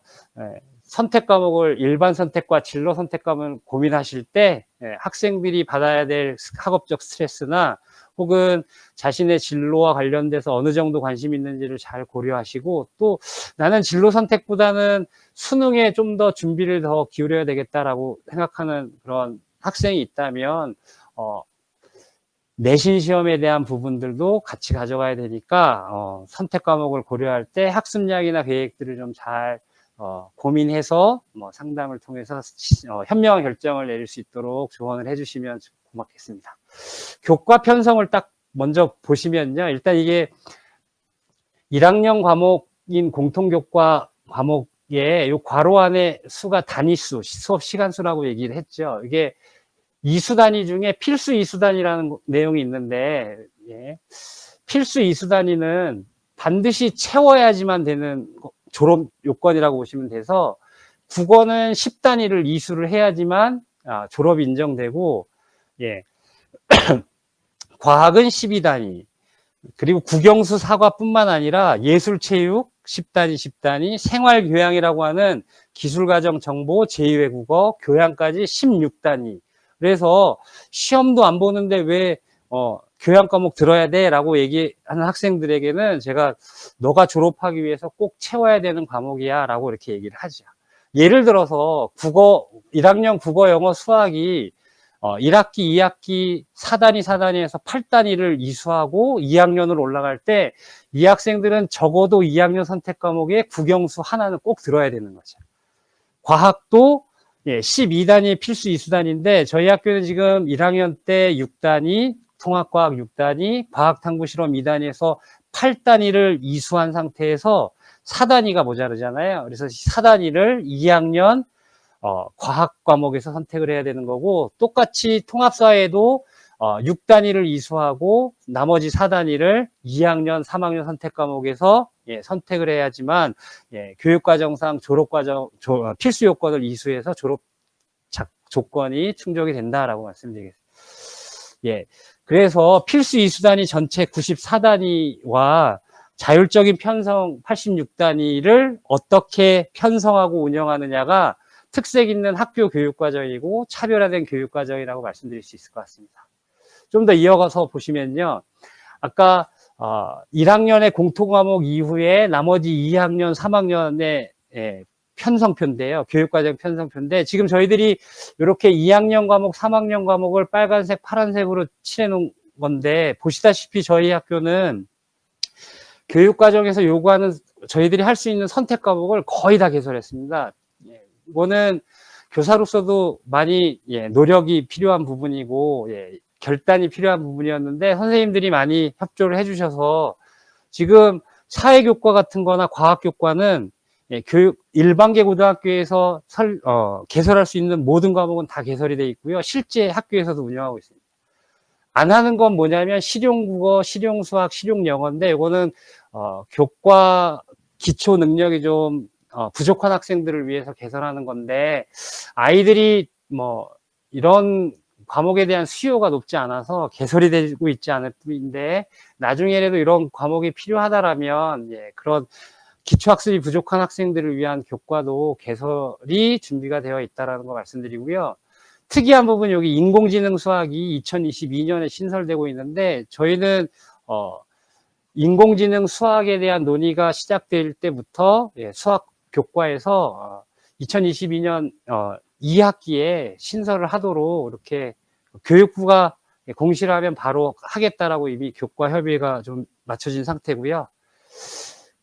B: 선택 과목을 일반 선택과 진로 선택 과목을 고민하실 때 학생들이 받아야 될 학업적 스트레스나 혹은 자신의 진로와 관련돼서 어느 정도 관심 있는지를 잘 고려하시고, 또 나는 진로 선택보다는 수능에 좀 더 준비를 더 기울여야 되겠다라고 생각하는 그런 학생이 있다면 내신 시험에 대한 부분들도 같이 가져가야 되니까 선택 과목을 고려할 때 학습량이나 계획들을 좀 잘 고민해서 뭐 상담을 통해서 현명한 결정을 내릴 수 있도록 조언을 해주시면 고맙겠습니다. 교과 편성을 딱 먼저 보시면요, 일단 이게 1학년 과목인 공통교과 과목에 요 괄호 안에 수가 단위수, 수업 시간수라고 얘기를 했죠. 이게 2수단위 중에 필수 2수단위라는 내용이 있는데, 필수 2수단위는 반드시 채워야지만 되는 졸업 요건이라고 보시면 돼서, 국어는 10단위를 이수를 해야지만 졸업이 인정되고, 과학은 12단위, 그리고 국영수 사과뿐만 아니라 예술 체육 10단위, 생활교양이라고 하는 기술과정 정보, 제2외국어, 교양까지 16단위. 그래서 시험도 안 보는데 왜 교양 과목 들어야 돼 라고 얘기하는 학생들에게는 제가 너가 졸업하기 위해서 꼭 채워야 되는 과목이야 라고 이렇게 얘기를 하죠. 예를 들어서 1학년 국어, 영어, 수학이 1학기, 2학기 4단위에서 8단위를 이수하고 2학년으로 올라갈 때 이 학생들은 적어도 2학년 선택 과목에 국영수 하나는 꼭 들어야 되는 거죠. 과학도 12단위 필수 이수단인데 저희 학교는 지금 1학년 때 6단위, 통합과학 6단위, 과학탐구실험 2단위에서 8단위를 이수한 상태에서 4단위가 모자르잖아요. 그래서 4단위를 2학년 과학 과목에서 선택을 해야 되는 거고, 똑같이 통합사회도 6단위를 이수하고 나머지 4단위를 2학년, 3학년 선택 과목에서 선택을 해야지만 교육과정상 졸업과정 필수 요건을 이수해서 졸업 조건이 충족이 된다라고 말씀드리겠습니다. 그래서 필수 이수단위 전체 94단위와 자율적인 편성 86단위를 어떻게 편성하고 운영하느냐가 특색 있는 학교 교육과정이고 차별화된 교육과정이라고 말씀드릴 수 있을 것 같습니다. 좀 더 이어가서 보시면요. 아까 1학년의 공통과목 이후에 나머지 2학년, 3학년의 편성표인데요. 교육과정 편성표인데 지금 저희들이 이렇게 2학년 과목, 3학년 과목을 빨간색, 파란색으로 칠해놓은 건데 보시다시피 저희 학교는 교육과정에서 요구하는 저희들이 할 수 있는 선택 과목을 거의 다 개설했습니다. 이거는 교사로서도 많이 노력이 필요한 부분이고 결단이 필요한 부분이었는데 선생님들이 많이 협조를 해주셔서 지금 사회교과 같은 거나 과학교과는 일반계 고등학교에서 개설할 수 있는 모든 과목은 다 개설이 되어 있고요. 실제 학교에서도 운영하고 있습니다. 안 하는 건 뭐냐면 실용국어, 실용수학, 실용영어인데 이거는 교과 기초 능력이 좀 부족한 학생들을 위해서 개설하는 건데 아이들이 뭐 이런 과목에 대한 수요가 높지 않아서 개설이 되고 있지 않을 뿐인데 나중에라도 이런 과목이 필요하다라면 그런 기초학습이 부족한 학생들을 위한 교과도 개설이 준비가 되어 있다는 거 말씀드리고요. 특이한 부분 여기 인공지능 수학이 2022년에 신설되고 있는데 저희는 인공지능 수학에 대한 논의가 시작될 때부터 수학 교과에서 2022년 2학기에 신설을 하도록 이렇게 교육부가 공시를 하면 바로 하겠다라고 이미 교과 협의가 좀 맞춰진 상태고요.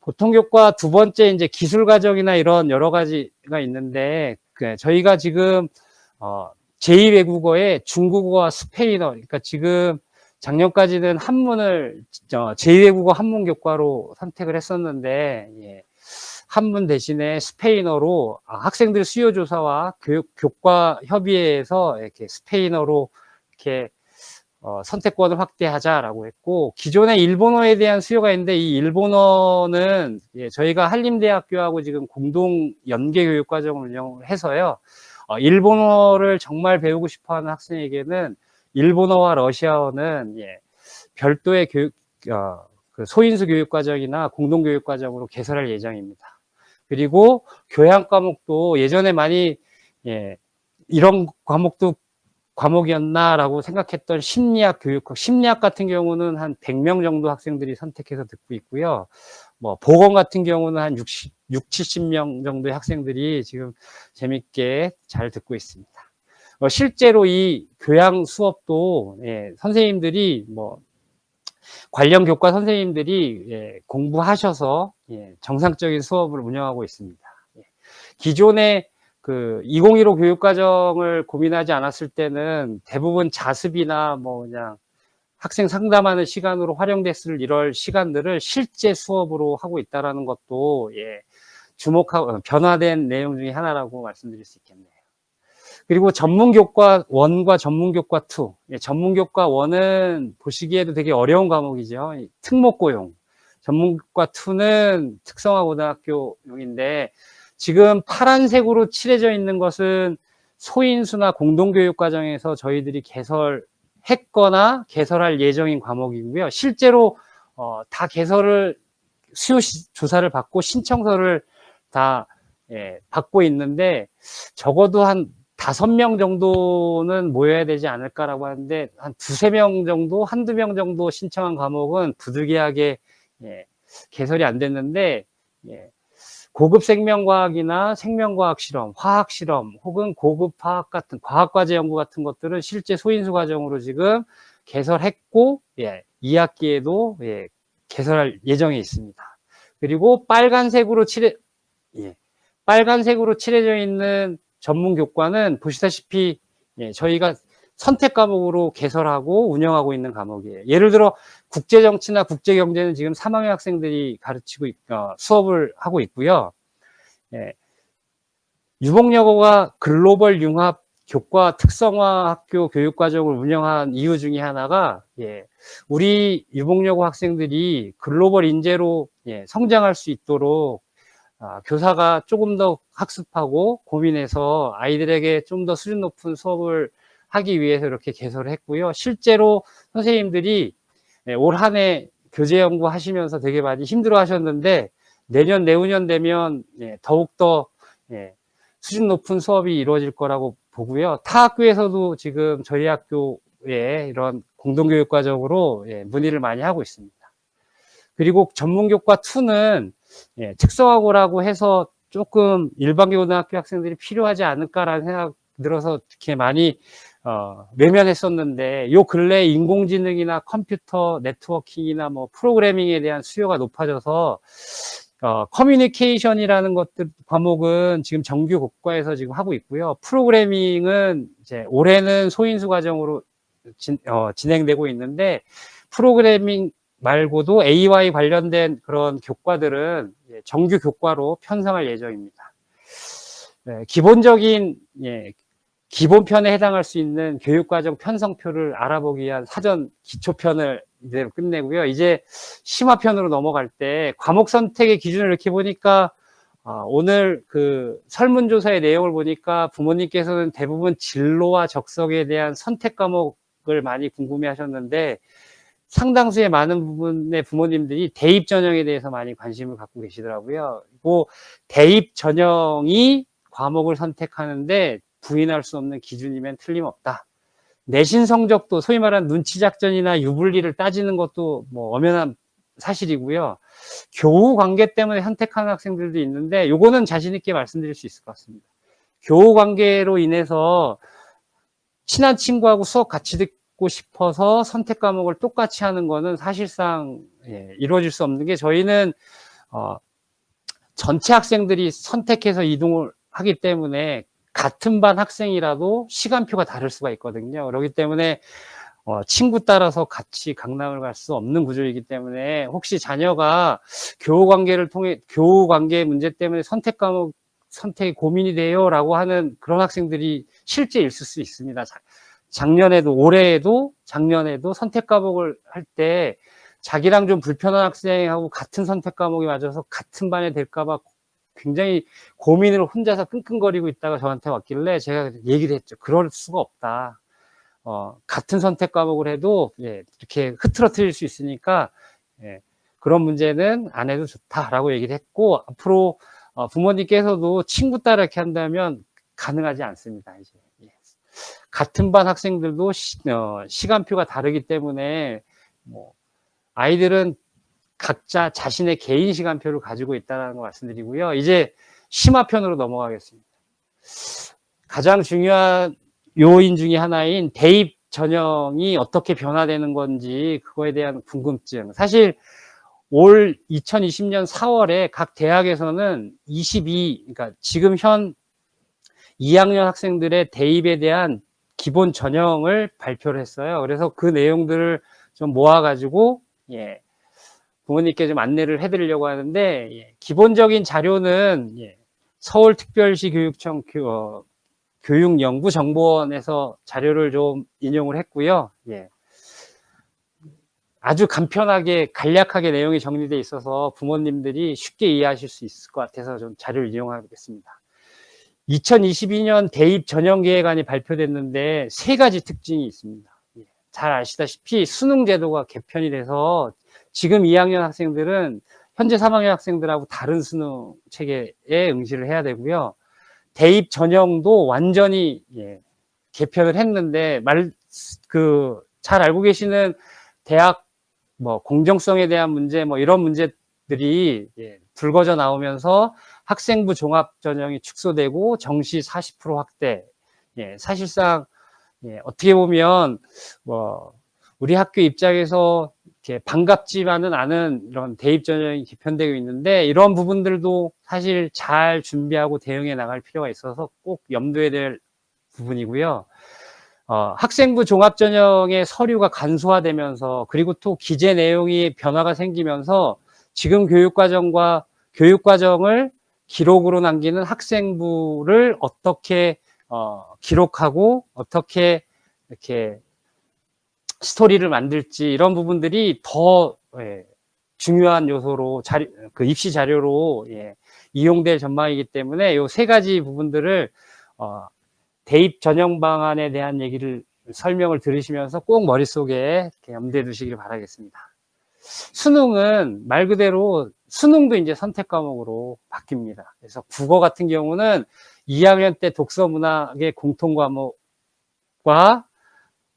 B: 보통교과 두 번째 이제 기술과정이나 이런 여러 가지가 있는데 저희가 지금 제2외국어에 중국어와 스페인어, 그러니까 지금 작년까지는 한문을 제2외국어 한문 교과로 선택을 했었는데 한문 대신에 스페인어로 학생들 수요 조사와 교과 협의회에서 이렇게 스페인어로 이렇게 선택권을 확대하자라고 했고 기존에 일본어에 대한 수요가 있는데 이 일본어는 저희가 한림대학교하고 지금 공동 연계 교육 과정을 운영을 해서요. 일본어를 정말 배우고 싶어하는 학생에게는 일본어와 러시아어는 별도의 그 소인수 교육 과정이나 공동 교육 과정으로 개설할 예정입니다. 그리고 교양 과목도 예전에 많이 이런 과목도 과목이었나라고 생각했던 심리학 교육학, 심리학 같은 경우는 한 100명 정도 학생들이 선택해서 듣고 있고요. 뭐 보건 같은 경우는 한 70명 정도의 학생들이 지금 재밌게 잘 듣고 있습니다. 실제로 이 교양 수업도 선생님들이 관련 교과 선생님들이 공부하셔서 정상적인 수업을 운영하고 있습니다. 기존에 그 2015 교육과정을 고민하지 않았을 때는 대부분 자습이나 그냥 학생 상담하는 시간으로 활용됐을 이럴 시간들을 실제 수업으로 하고 있다는 것도 주목하고 변화된 내용 중에 하나라고 말씀드릴 수 있겠네요. 그리고 전문교과 1과 전문교과 2. 전문교과 1은 보시기에도 되게 어려운 과목이죠. 특목고용. 전문교과 2는 특성화 고등학교용인데 지금 파란색으로 칠해져 있는 것은 소인수나 공동교육과정에서 저희들이 개설했거나 개설할 예정인 과목이고요. 실제로 다 개설을 수요 조사를 받고 신청서를 다 받고 있는데 적어도 한 5명 정도는 모여야 되지 않을까라고 하는데, 한 2~3명 정도, 1~2명 정도 신청한 과목은 부득이하게, 예, 개설이 안 됐는데, 예, 고급 생명과학이나 생명과학 실험, 화학 실험, 혹은 고급 화학 같은 과학과제 연구 같은 것들은 실제 소인수 과정으로 지금 개설했고, 예, 2학기에도 예, 개설할 예정에 있습니다. 그리고 빨간색으로 칠해져 있는 전문 교과는 보시다시피 예, 저희가 선택 과목으로 개설하고 운영하고 있는 과목이에요. 예를 들어 국제정치나 국제경제는 지금 3학년 학생들이 수업을 하고 있고요. 예, 유복여고가 글로벌 융합 교과 특성화 학교 교육과정을 운영한 이유 중에 하나가 예, 우리 유복여고 학생들이 글로벌 인재로 예, 성장할 수 있도록 교사가 조금 더 학습하고 고민해서 아이들에게 좀 더 수준 높은 수업을 하기 위해서 이렇게 개설을 했고요. 실제로 선생님들이 올 한 해 교재 연구하시면서 되게 많이 힘들어 하셨는데 내년, 내후년 되면 더욱더 수준 높은 수업이 이루어질 거라고 보고요. 타 학교에서도 지금 저희 학교에 이런 공동교육과정으로 문의를 많이 하고 있습니다. 그리고 전문교과 2는 특성화고라고 해서 조금 일반고등학교 학생들이 필요하지 않을까라는 생각 들어서 이렇게 많이 외면했었는데 요 근래 인공지능이나 컴퓨터 네트워킹이나 뭐 프로그래밍에 대한 수요가 높아져서 커뮤니케이션이라는 것들 과목은 지금 정규 교과에서 지금 하고 있고요. 프로그래밍은 이제 올해는 소인수 과정으로 진행되고 있는데 프로그래밍 말고도 AI 관련된 그런 교과들은 정규 교과로 편성할 예정입니다. 기본적인 기본편에 해당할 수 있는 교육과정 편성표를 알아보기 위한 사전 기초편을 이대로 끝내고요. 이제 심화편으로 넘어갈 때 과목 선택의 기준을 이렇게 보니까 오늘 그 설문조사의 내용을 보니까 부모님께서는 대부분 진로와 적성에 대한 선택 과목을 많이 궁금해 하셨는데 상당수의 많은 부분의 부모님들이 대입 전형에 대해서 많이 관심을 갖고 계시더라고요. 그리고 대입 전형이 과목을 선택하는데 부인할 수 없는 기준이면 틀림없다. 내신 성적도 소위 말하는 눈치 작전이나 유불리를 따지는 것도 뭐 엄연한 사실이고요. 교우 관계 때문에 선택하는 학생들도 있는데 요거는 자신 있게 말씀드릴 수 있을 것 같습니다. 교우 관계로 인해서 친한 친구하고 수업 같이 듣고 싶어서 선택 과목을 똑같이 하는 거는 사실상 이루어질 수 없는 게 저희는 전체 학생들이 선택해서 이동을 하기 때문에 같은 반 학생이라도 시간표가 다를 수가 있거든요. 그렇기 때문에 친구 따라서 같이 강남을 갈 수 없는 구조이기 때문에 혹시 자녀가 교우 관계 문제 때문에 선택 과목 선택이 고민이 돼요라고 하는 그런 학생들이 실제 있을 수 있습니다. 작년에도 선택 과목을 할 때 자기랑 좀 불편한 학생하고 같은 선택 과목이 맞아서 같은 반에 될까봐 굉장히 고민을 혼자서 끙끙거리고 있다가 저한테 왔길래 제가 얘기를 했죠. 그럴 수가 없다. 같은 선택 과목을 해도 이렇게 흐트러뜨릴 수 있으니까 그런 문제는 안 해도 좋다라고 얘기를 했고 앞으로 부모님께서도 친구 따라 이렇게 한다면 가능하지 않습니다. 이제 같은 반 학생들도 시간표가 다르기 때문에 뭐 아이들은 각자 자신의 개인 시간표를 가지고 있다는 거 말씀드리고요. 이제 심화편으로 넘어가겠습니다. 가장 중요한 요인 중에 하나인 대입 전형이 어떻게 변화되는 건지 그거에 대한 궁금증. 사실 올 2020년 4월에 각 대학에서는 그러니까 지금 현 2학년 학생들의 대입에 대한 기본 전형을 발표를 했어요. 그래서 그 내용들을 좀 모아가지고 부모님께 좀 안내를 해드리려고 하는데 기본적인 자료는 서울특별시 교육청 교육연구정보원에서 자료를 좀 인용을 했고요. 아주 간편하게 간략하게 내용이 정리되어 있어서 부모님들이 쉽게 이해하실 수 있을 것 같아서 좀 자료를 이용하겠습니다. 2022년 대입 전형계획안이 발표됐는데 3가지 특징이 있습니다. 잘 아시다시피 수능 제도가 개편이 돼서 지금 2학년 학생들은 현재 3학년 학생들하고 다른 수능 체계에 응시를 해야 되고요. 대입 전형도 완전히 개편을 했는데 잘 알고 계시는 대학 뭐 공정성에 대한 문제 뭐 이런 문제들이 불거져 나오면서 학생부 종합 전형이 축소되고 정시 40% 확대. 사실상 어떻게 보면 뭐 우리 학교 입장에서 이렇게 반갑지만은 않은 이런 대입 전형이 개편되고 있는데 이런 부분들도 사실 잘 준비하고 대응해 나갈 필요가 있어서 꼭 염두에 될 부분이고요. 학생부 종합전형의 서류가 간소화되면서 그리고 또 기재 내용이 변화가 생기면서 지금 교육과정을 기록으로 남기는 학생부를 어떻게 기록하고 어떻게 이렇게 스토리를 만들지 이런 부분들이 더 중요한 요소로 입시 자료로 이용될 전망이기 때문에 이 세 가지 부분들을 대입 전형 방안에 대한 설명을 들으시면서 꼭 머릿속에 이렇게 염두에 두시길 바라겠습니다. 수능은 말 그대로 수능도 이제 선택 과목으로 바뀝니다. 그래서 국어 같은 경우는 2학년 때 독서 문학의 공통 과목과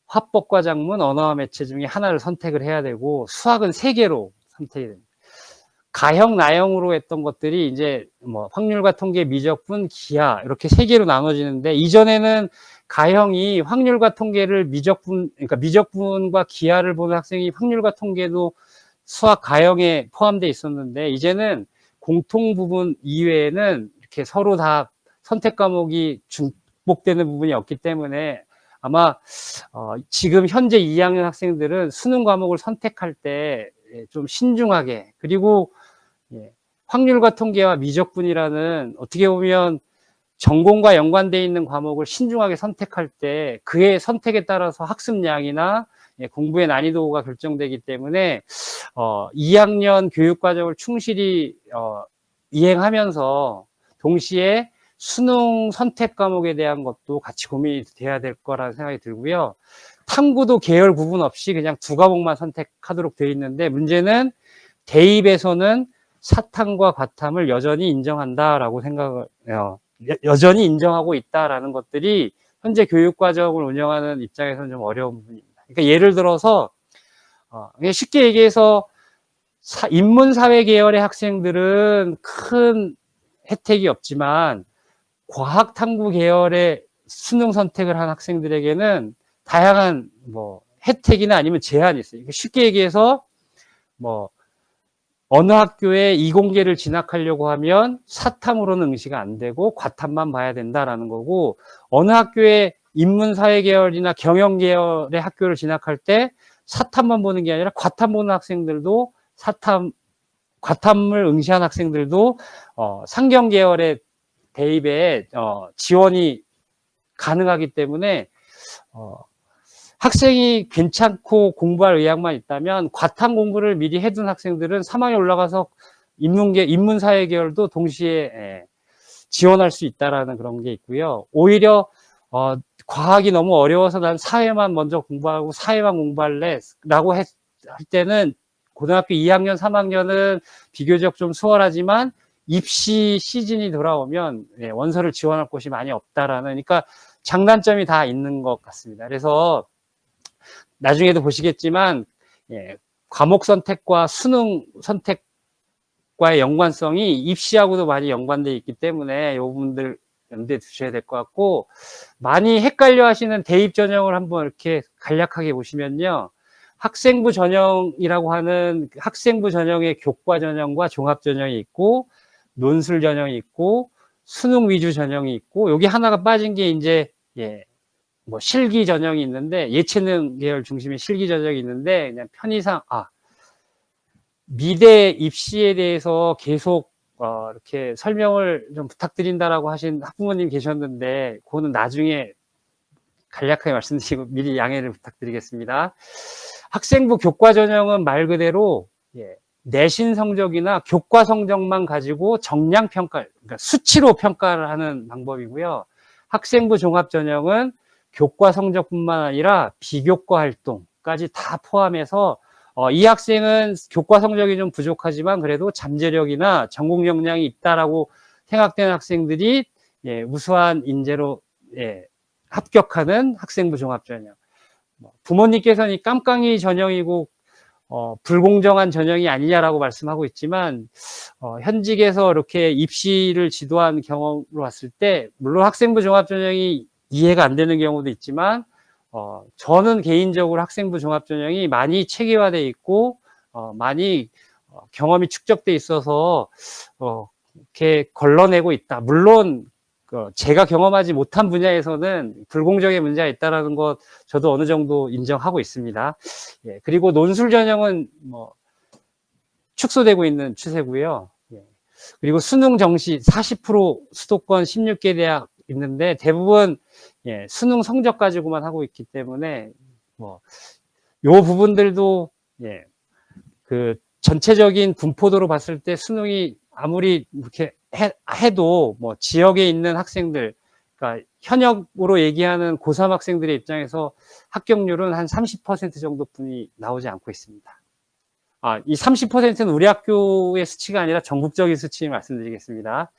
B: 화법과 작문, 언어와 매체 중에 하나를 선택을 해야 되고 수학은 3개로 선택이 됩니다. 가형, 나형으로 했던 것들이 이제 뭐 확률과 통계, 미적분, 기하 이렇게 3개로 나눠지는데 이전에는 가형이 확률과 통계를 그러니까 미적분과 기하를 보는 학생이 확률과 통계도 수학 가형에 포함되어 있었는데 이제는 공통 부분 이외에는 이렇게 서로 다 선택 과목이 중복되는 부분이 없기 때문에 아마 지금 현재 2학년 학생들은 수능 과목을 선택할 때 좀 신중하게 그리고 확률과 통계와 미적분이라는 어떻게 보면 전공과 연관되어 있는 과목을 신중하게 선택할 때 그의 선택에 따라서 학습량이나 공부의 난이도가 결정되기 때문에 2학년 교육과정을 충실히 이행하면서 동시에 수능 선택 과목에 대한 것도 같이 고민이 돼야 될 거라는 생각이 들고요. 탐구도 계열 구분 없이 그냥 2과목만 선택하도록 되어 있는데 문제는 대입에서는 사탐과 과탐을 여전히 인정한다라고 여전히 인정하고 있다라는 것들이 현재 교육과정을 운영하는 입장에서는 좀 어려운 부분입니다. 그러니까 예를 들어서 쉽게 얘기해서 인문사회 계열의 학생들은 큰 혜택이 없지만 과학탐구 계열의 수능 선택을 한 학생들에게는 다양한 뭐 혜택이나 아니면 제한이 있어요. 쉽게 얘기해서 뭐 어느 학교에 이공계를 진학하려고 하면 사탐으로는 응시가 안 되고 과탐만 봐야 된다라는 거고 어느 학교에 인문사회 계열이나 경영 계열의 학교를 진학할 때 사탐만 보는 게 아니라 과탐 보는 학생들도 과탐을 응시한 학생들도 상경 계열의 대입에 지원이 가능하기 때문에 학생이 괜찮고 공부할 의향만 있다면 과탐 공부를 미리 해둔 학생들은 3학년 올라가서 인문사회 계열도 동시에 지원할 수 있다라는 그런 게 있고요. 오히려 과학이 너무 어려워서 난 사회만 먼저 공부하고 사회만 공부할래 라고 할 때는 고등학교 2학년, 3학년은 비교적 좀 수월하지만 입시 시즌이 돌아오면 원서를 지원할 곳이 많이 없다라는 그러니까 장단점이 다 있는 것 같습니다. 그래서 나중에도 보시겠지만 과목 선택과 수능 선택과의 연관성이 입시하고도 많이 연관되어 있기 때문에 이 부분들 염두에 두셔야 될 것 같고 많이 헷갈려 하시는 대입 전형을 한번 이렇게 간략하게 보시면요. 학생부 전형이라고 하는 학생부 전형의 교과 전형과 종합 전형이 있고 논술 전형이 있고 수능 위주 전형이 있고 여기 하나가 빠진 게 이제 뭐 실기 전형이 있는데 예체능 계열 중심의 실기 전형이 있는데 그냥 편의상 미대 입시에 대해서 계속 이렇게 설명을 좀 부탁드린다라고 하신 학부모님 계셨는데 그거는 나중에 간략하게 말씀드리고 미리 양해를 부탁드리겠습니다. 학생부 교과 전형은 말 그대로 내신 성적이나 교과 성적만 가지고 정량 평가, 그러니까 수치로 평가를 하는 방법이고요. 학생부 종합 전형은 교과 성적뿐만 아니라 비교과 활동까지 다 포함해서 이 학생은 교과 성적이 좀 부족하지만 그래도 잠재력이나 전공 역량이 있다라고 생각되는 학생들이 예, 우수한 인재로 예, 합격하는 학생부 종합전형. 부모님께서는 이 깜깜이 전형이고 불공정한 전형이 아니냐라고 말씀하고 있지만 현직에서 이렇게 입시를 지도한 경험으로 봤을 때 물론 학생부 종합전형이 이해가 안 되는 경우도 있지만 저는 개인적으로 학생부 종합전형이 많이 체계화되어 있고 많이 경험이 축적돼 있어서 이렇게 걸러내고 있다. 물론 제가 경험하지 못한 분야에서는 불공정의 문제가 있다라는 것 저도 어느 정도 인정하고 있습니다. 예, 그리고 논술 전형은 뭐 축소되고 있는 추세고요. 예, 그리고 수능 정시 40% 수도권 16개 대학 있는데 대부분 예, 수능 성적 가지고만 하고 있기 때문에 뭐 요 부분들도 예, 그 전체적인 분포도로 봤을 때 수능이 아무리 이렇게 해도 뭐 지역에 있는 학생들, 그러니까 현역으로 얘기하는 고3 학생들의 입장에서 합격률은 한 30% 정도뿐이 나오지 않고 있습니다. 이 30%는 우리 학교의 수치가 아니라 전국적인 수치 말씀드리겠습니다.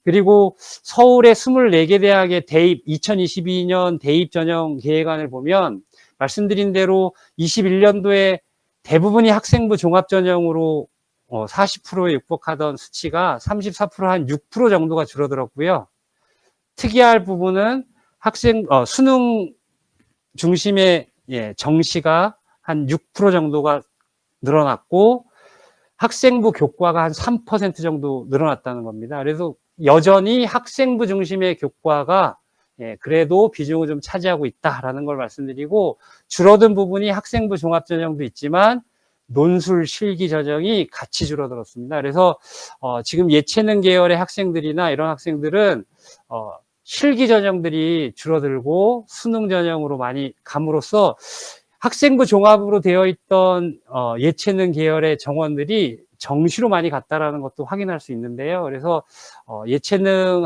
B: 그리고 서울의 24개 대학의 대입 2022년 대입 전형 계획안을 보면 말씀드린 대로 21년도에 대부분이 학생부 종합전형으로 40%에 육박하던 수치가 34%한 6% 정도가 줄어들었고요. 특이할 부분은 수능 중심의 정시가 한 6% 정도가 늘어났고 학생부 교과가 한 3% 정도 늘어났다는 겁니다. 그래서 여전히 학생부 중심의 교과가 그래도 비중을 좀 차지하고 있다라는 걸 말씀드리고 줄어든 부분이 학생부 종합전형도 있지만 논술 실기 전형이 같이 줄어들었습니다. 그래서 지금 예체능 계열의 학생들이나 이런 학생들은 실기 전형들이 줄어들고 수능 전형으로 많이 감으로써 학생부 종합으로 되어 있던 예체능 계열의 정원들이 정시로 많이 갔다라는 것도 확인할 수 있는데요. 그래서 예체능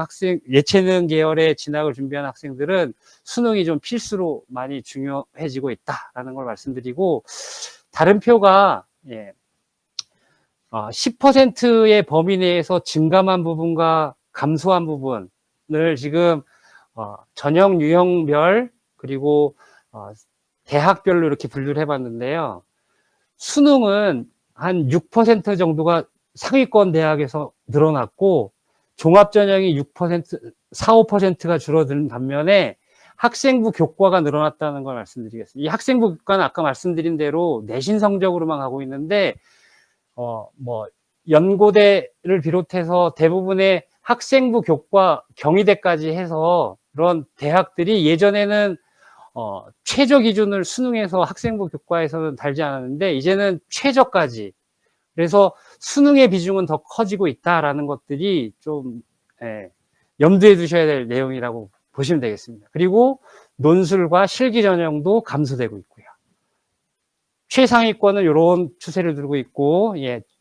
B: 계열의 진학을 준비하는 학생들은 수능이 좀 필수로 많이 중요해지고 있다라는 걸 말씀드리고 다른 표가 10%의 범위 내에서 증감한 부분과 감소한 부분을 지금 전형 유형별 그리고 대학별로 이렇게 분류를 해봤는데요. 수능은 한 6% 정도가 상위권 대학에서 늘어났고 종합전형이 6%, 4, 5%가 줄어드는 반면에 학생부 교과가 늘어났다는 걸 말씀드리겠습니다. 이 학생부 교과는 아까 말씀드린 대로 내신 성적으로만 가고 있는데 연고대를 비롯해서 대부분의 학생부 교과 경희대까지 해서 그런 대학들이 예전에는 최저 기준을 수능에서 학생부 교과에서는 달지 않았는데 이제는 최저까지 그래서 수능의 비중은 더 커지고 있다라는 것들이 좀 염두에 두셔야 될 내용이라고 보시면 되겠습니다. 그리고 논술과 실기 전형도 감소되고 있고요. 최상위권은 이런 추세를 두고 있고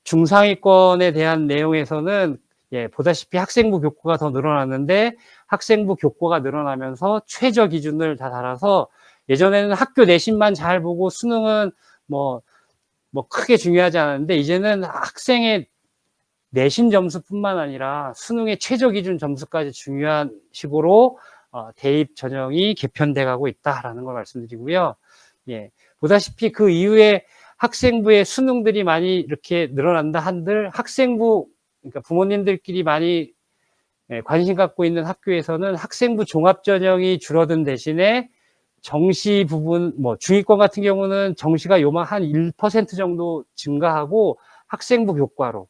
B: 중상위권에 대한 내용에서는 보다시피 학생부 교과가 더 늘어났는데 학생부 교과가 늘어나면서 최저 기준을 다 달아서 예전에는 학교 내신만 잘 보고 수능은 뭐 크게 중요하지 않았는데 이제는 학생의 내신 점수뿐만 아니라 수능의 최저 기준 점수까지 중요한 식으로 대입 전형이 개편돼 가고 있다라는 걸 말씀드리고요. 보다시피 그 이후에 학생부의 수능들이 많이 이렇게 늘어난다 한들 학생부 그러니까 부모님들끼리 많이 관심 갖고 있는 학교에서는 학생부 종합전형이 줄어든 대신에 정시 부분, 중위권 같은 경우는 정시가 요만 한 1% 정도 증가하고 학생부 교과로.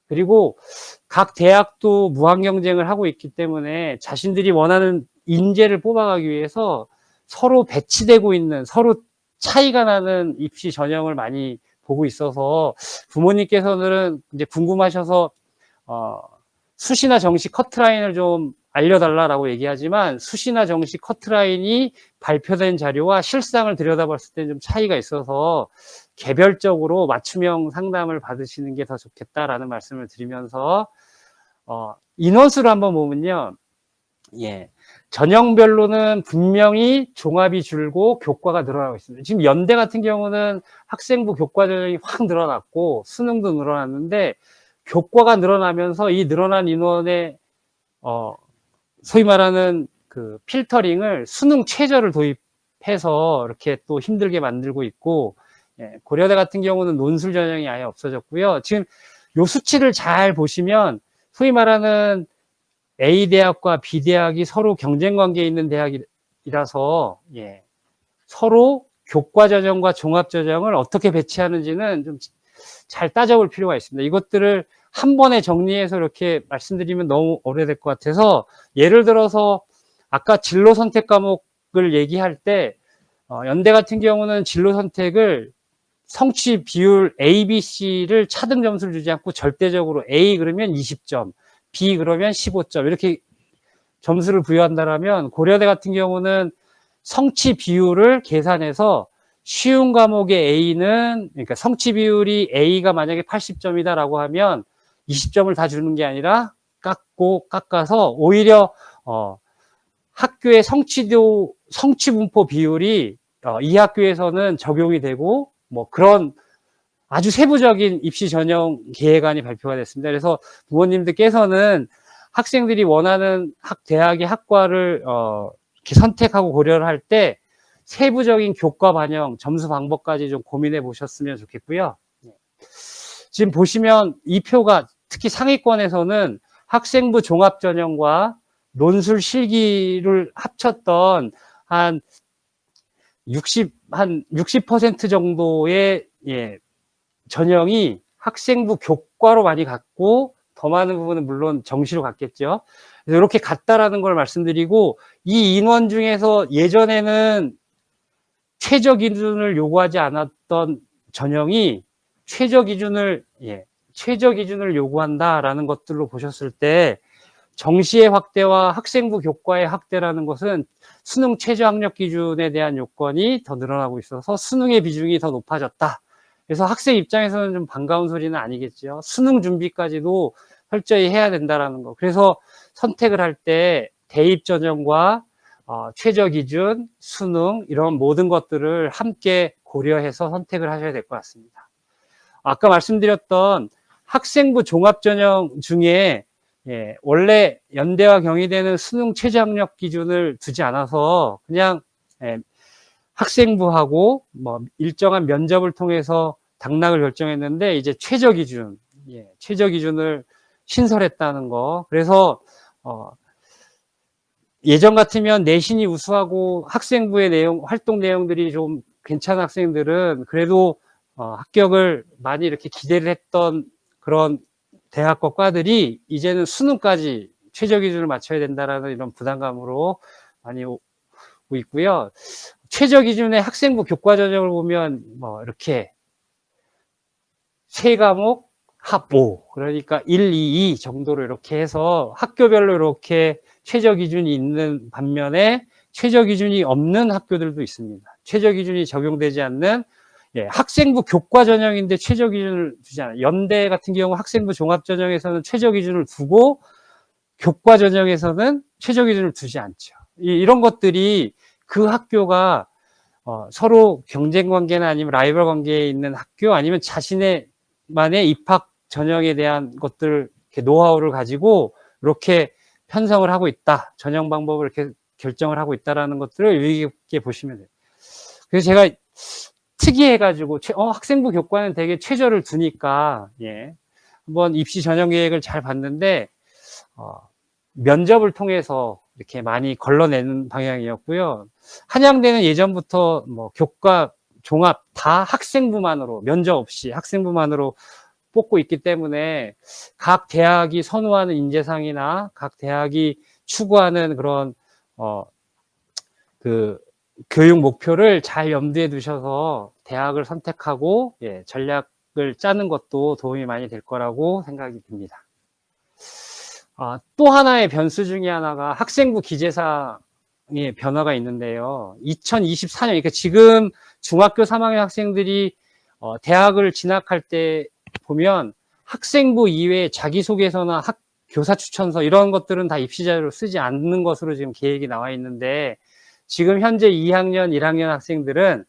B: 그리고 각 대학도 무한 경쟁을 하고 있기 때문에 자신들이 원하는 인재를 뽑아가기 위해서 서로 배치되고 있는, 서로 차이가 나는 입시 전형을 많이 보고 있어서 부모님께서는 이제 궁금하셔서 수시나 정시 커트라인을 좀 알려달라고 얘기하지만 수시나 정시 커트라인이 발표된 자료와 실상을 들여다봤을 때 좀 차이가 있어서 개별적으로 맞춤형 상담을 받으시는 게 더 좋겠다라는 말씀을 드리면서 인원수를 한번 보면요. 전형별로는 분명히 종합이 줄고 교과가 늘어나고 있습니다. 지금 연대 같은 경우는 학생부 교과 전형이 확 늘어났고 수능도 늘어났는데 교과가 늘어나면서 이 늘어난 인원의 소위 말하는 그 필터링을 수능 최저를 도입해서 이렇게 또 힘들게 만들고 있고, 고려대 같은 경우는 논술 전형이 아예 없어졌고요. 지금 요 수치를 잘 보시면 소위 말하는 A 대학과 B 대학이 서로 경쟁 관계에 있는 대학이라서 서로 교과 전형과 종합 전형을 어떻게 배치하는지는 좀 잘 따져볼 필요가 있습니다. 이것들을 한 번에 정리해서 이렇게 말씀드리면 너무 오래될 것 같아서, 예를 들어서 아까 진로 선택 과목을 얘기할 때 연대 같은 경우는 진로 선택을 성취 비율 A, B, C를 차등 점수를 주지 않고 절대적으로 A 그러면 20점, B 그러면 15점 이렇게 점수를 부여한다면, 고려대 같은 경우는 성취 비율을 계산해서 쉬운 과목의 A는, 그러니까 성취 비율이 A가 만약에 80점이다라고 하면 20점을 다 주는 게 아니라 깎아서 오히려 학교의 성취 분포 비율이 이 학교에서는 적용이 되고, 뭐 그런 아주 세부적인 입시 전형 계획안이 발표가 됐습니다. 그래서 부모님들께서는 학생들이 원하는 대학의 학과를 이렇게 선택하고 고려를 할 때 세부적인 교과 반영, 점수 방법까지 좀 고민해 보셨으면 좋겠고요. 지금 보시면 이 표가 특히 상위권에서는 학생부 종합 전형과 논술 실기를 합쳤던 한 60% 정도의 전형이 학생부 교과로 많이 갔고, 더 많은 부분은 물론 정시로 갔겠죠. 그래서 이렇게 갔다라는 걸 말씀드리고, 이 인원 중에서 예전에는 최저 기준을 요구하지 않았던 전형이 최저 기준을 요구한다라는 것들로 보셨을 때, 정시의 확대와 학생부 교과의 확대라는 것은 수능 최저 학력 기준에 대한 요건이 더 늘어나고 있어서 수능의 비중이 더 높아졌다. 그래서 학생 입장에서는 좀 반가운 소리는 아니겠죠. 수능 준비까지도 철저히 해야 된다라는 거. 그래서 선택을 할 때 대입 전형과 최저 기준, 수능 이런 모든 것들을 함께 고려해서 선택을 하셔야 될 것 같습니다. 아까 말씀드렸던 학생부 종합 전형 중에 원래 연대와 경희대는 수능 최저 학력 기준을 두지 않아서 그냥 학생부하고 뭐 일정한 면접을 통해서 당락을 결정했는데, 이제 최저 기준을 신설했다는 거. 그래서 예전 같으면 내신이 우수하고 학생부의 활동 내용들이 좀 괜찮은 학생들은 그래도 합격을 많이 이렇게 기대를 했던 그런 대학과 과들이 이제는 수능까지 최저 기준을 맞춰야 된다라는 이런 부담감으로 많이 오고 있고요. 최저 기준의 학생부 교과 전형을 보면 뭐 이렇게 세 과목 합 5, 그러니까 1, 2, 2 정도로 이렇게 해서 학교별로 이렇게 최저 기준이 있는 반면에 최저 기준이 없는 학교들도 있습니다. 최저 기준이 적용되지 않는 학생부 교과 전형인데 최저 기준을 두지 않아요. 연대 같은 경우 학생부 종합 전형에서는 최저 기준을 두고 교과 전형에서는 최저 기준을 두지 않죠. 이런 것들이 그 학교가 서로 경쟁 관계나 아니면 라이벌 관계에 있는 학교, 아니면 자신의만의 입학 전형에 대한 것들, 이렇게 노하우를 가지고 이렇게 편성을 하고 있다, 전형 방법을 이렇게 결정을 하고 있다라는 것들을 유의 깊게 보시면 돼요. 그래서 제가 특이해가지고 학생부 교과는 되게 최저를 두니까 한번 입시 전형 계획을 잘 봤는데 면접을 통해서 이렇게 많이 걸러내는 방향이었고요. 한양대는 예전부터 뭐 교과 종합 다 학생부만으로, 면접 없이 학생부만으로 뽑고 있기 때문에 각 대학이 선호하는 인재상이나 각 대학이 추구하는 그런 그 교육 목표를 잘 염두에 두셔서 대학을 선택하고 전략을 짜는 것도 도움이 많이 될 거라고 생각이 듭니다. 또 하나의 변수 중에 하나가 학생부 기재사의 변화가 있는데요. 2024년, 그러니까 지금 중학교 3학년 학생들이 대학을 진학할 때 보면 학생부 이외에 자기소개서나 교사 추천서 이런 것들은 다 입시자료로 쓰지 않는 것으로 지금 계획이 나와 있는데, 지금 현재 2학년, 1학년 학생들은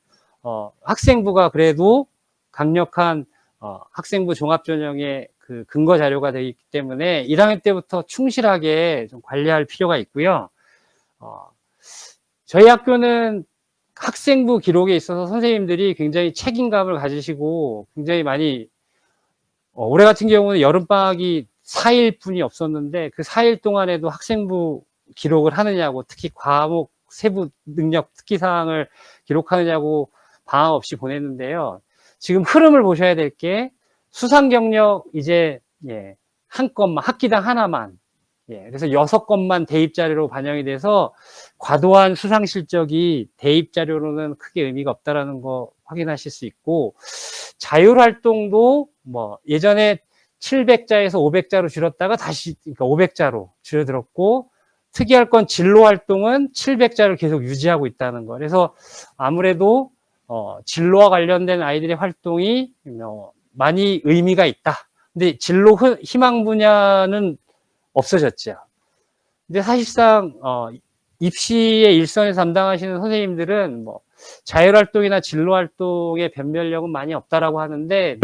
B: 학생부가 그래도 강력한 학생부 종합전형의 그 근거 자료가 되기 때문에 1학년 때부터 충실하게 좀 관리할 필요가 있고요. 저희 학교는 학생부 기록에 있어서 선생님들이 굉장히 책임감을 가지시고 굉장히 많이 올해 같은 경우는 여름방학이 4일 뿐이 없었는데 그 4일 동안에도 학생부 기록을 하느냐고, 특히 과목 세부 능력 특기사항을 기록하느냐고 방학 없이 보냈는데요. 지금 흐름을 보셔야 될 게 수상 경력 이제 한 건만, 학기당 하나만, 그래서 6건만 대입 자료로 반영이 돼서 과도한 수상 실적이 대입 자료로는 크게 의미가 없다라는 거 확인하실 수 있고, 자율 활동도 뭐 예전에 700자에서 500자로 줄였다가 다시 그러니까 500자로 줄어들었고, 특이할 건 진로 활동은 700자를 계속 유지하고 있다는 거. 그래서 아무래도 진로와 관련된 아이들의 활동이 많이 의미가 있다. 근데 진로 희망 분야는 없어졌죠. 근데 사실상 입시의 일선에서 담당하시는 선생님들은 뭐 자율활동이나 진로활동의 변별력은 많이 없다라고 하는데,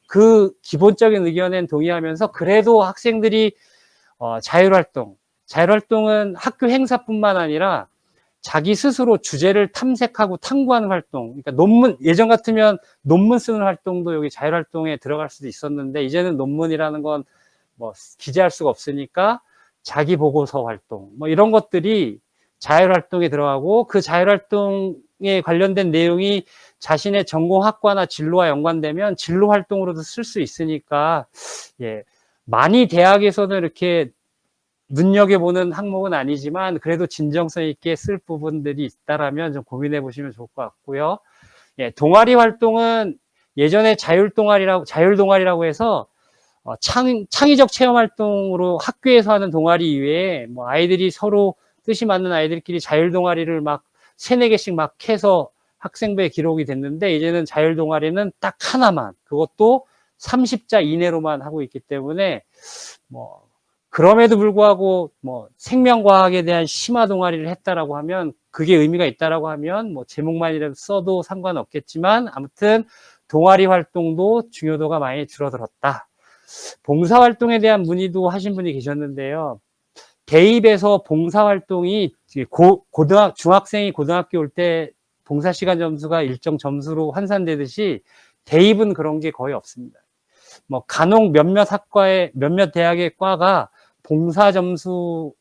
B: 그 기본적인 의견엔 동의하면서 그래도 학생들이 자율활동은 학교 행사뿐만 아니라 자기 스스로 주제를 탐색하고 탐구하는 활동, 그러니까 예전 같으면 논문 쓰는 활동도 여기 자율활동에 들어갈 수도 있었는데, 이제는 논문이라는 건 뭐 기재할 수가 없으니까 자기 보고서 활동, 뭐 이런 것들이 자율활동에 들어가고, 그 자율활동에 관련된 내용이 자신의 전공 학과나 진로와 연관되면 진로 활동으로도 쓸 수 있으니까, 많이 대학에서는 이렇게 눈여겨보는 항목은 아니지만 그래도 진정성 있게 쓸 부분들이 있다라면 좀 고민해 보시면 좋을 것 같고요. 동아리 활동은 예전에 자율 동아리라고 해서 창의적 체험 활동으로 학교에서 하는 동아리 이외에 뭐 아이들이 서로 뜻이 맞는 아이들끼리 자율 동아리를 막 3-4개씩 막 해서 학생부에 기록이 됐는데, 이제는 자율 동아리는 딱 하나만, 그것도 30자 이내로만 하고 있기 때문에 뭐 그럼에도 불구하고 뭐 생명과학에 대한 심화 동아리를 했다라고 하면, 그게 의미가 있다라고 하면 뭐 제목만이라도 써도 상관없겠지만, 아무튼 동아리 활동도 중요도가 많이 줄어들었다. 봉사활동에 대한 문의도 하신 분이 계셨는데요. 대입에서 봉사활동이 중학생이 고등학교 올 때 봉사시간 점수가 일정 점수로 환산되듯이 대입은 그런 게 거의 없습니다. 뭐 간혹 몇몇 대학의 과가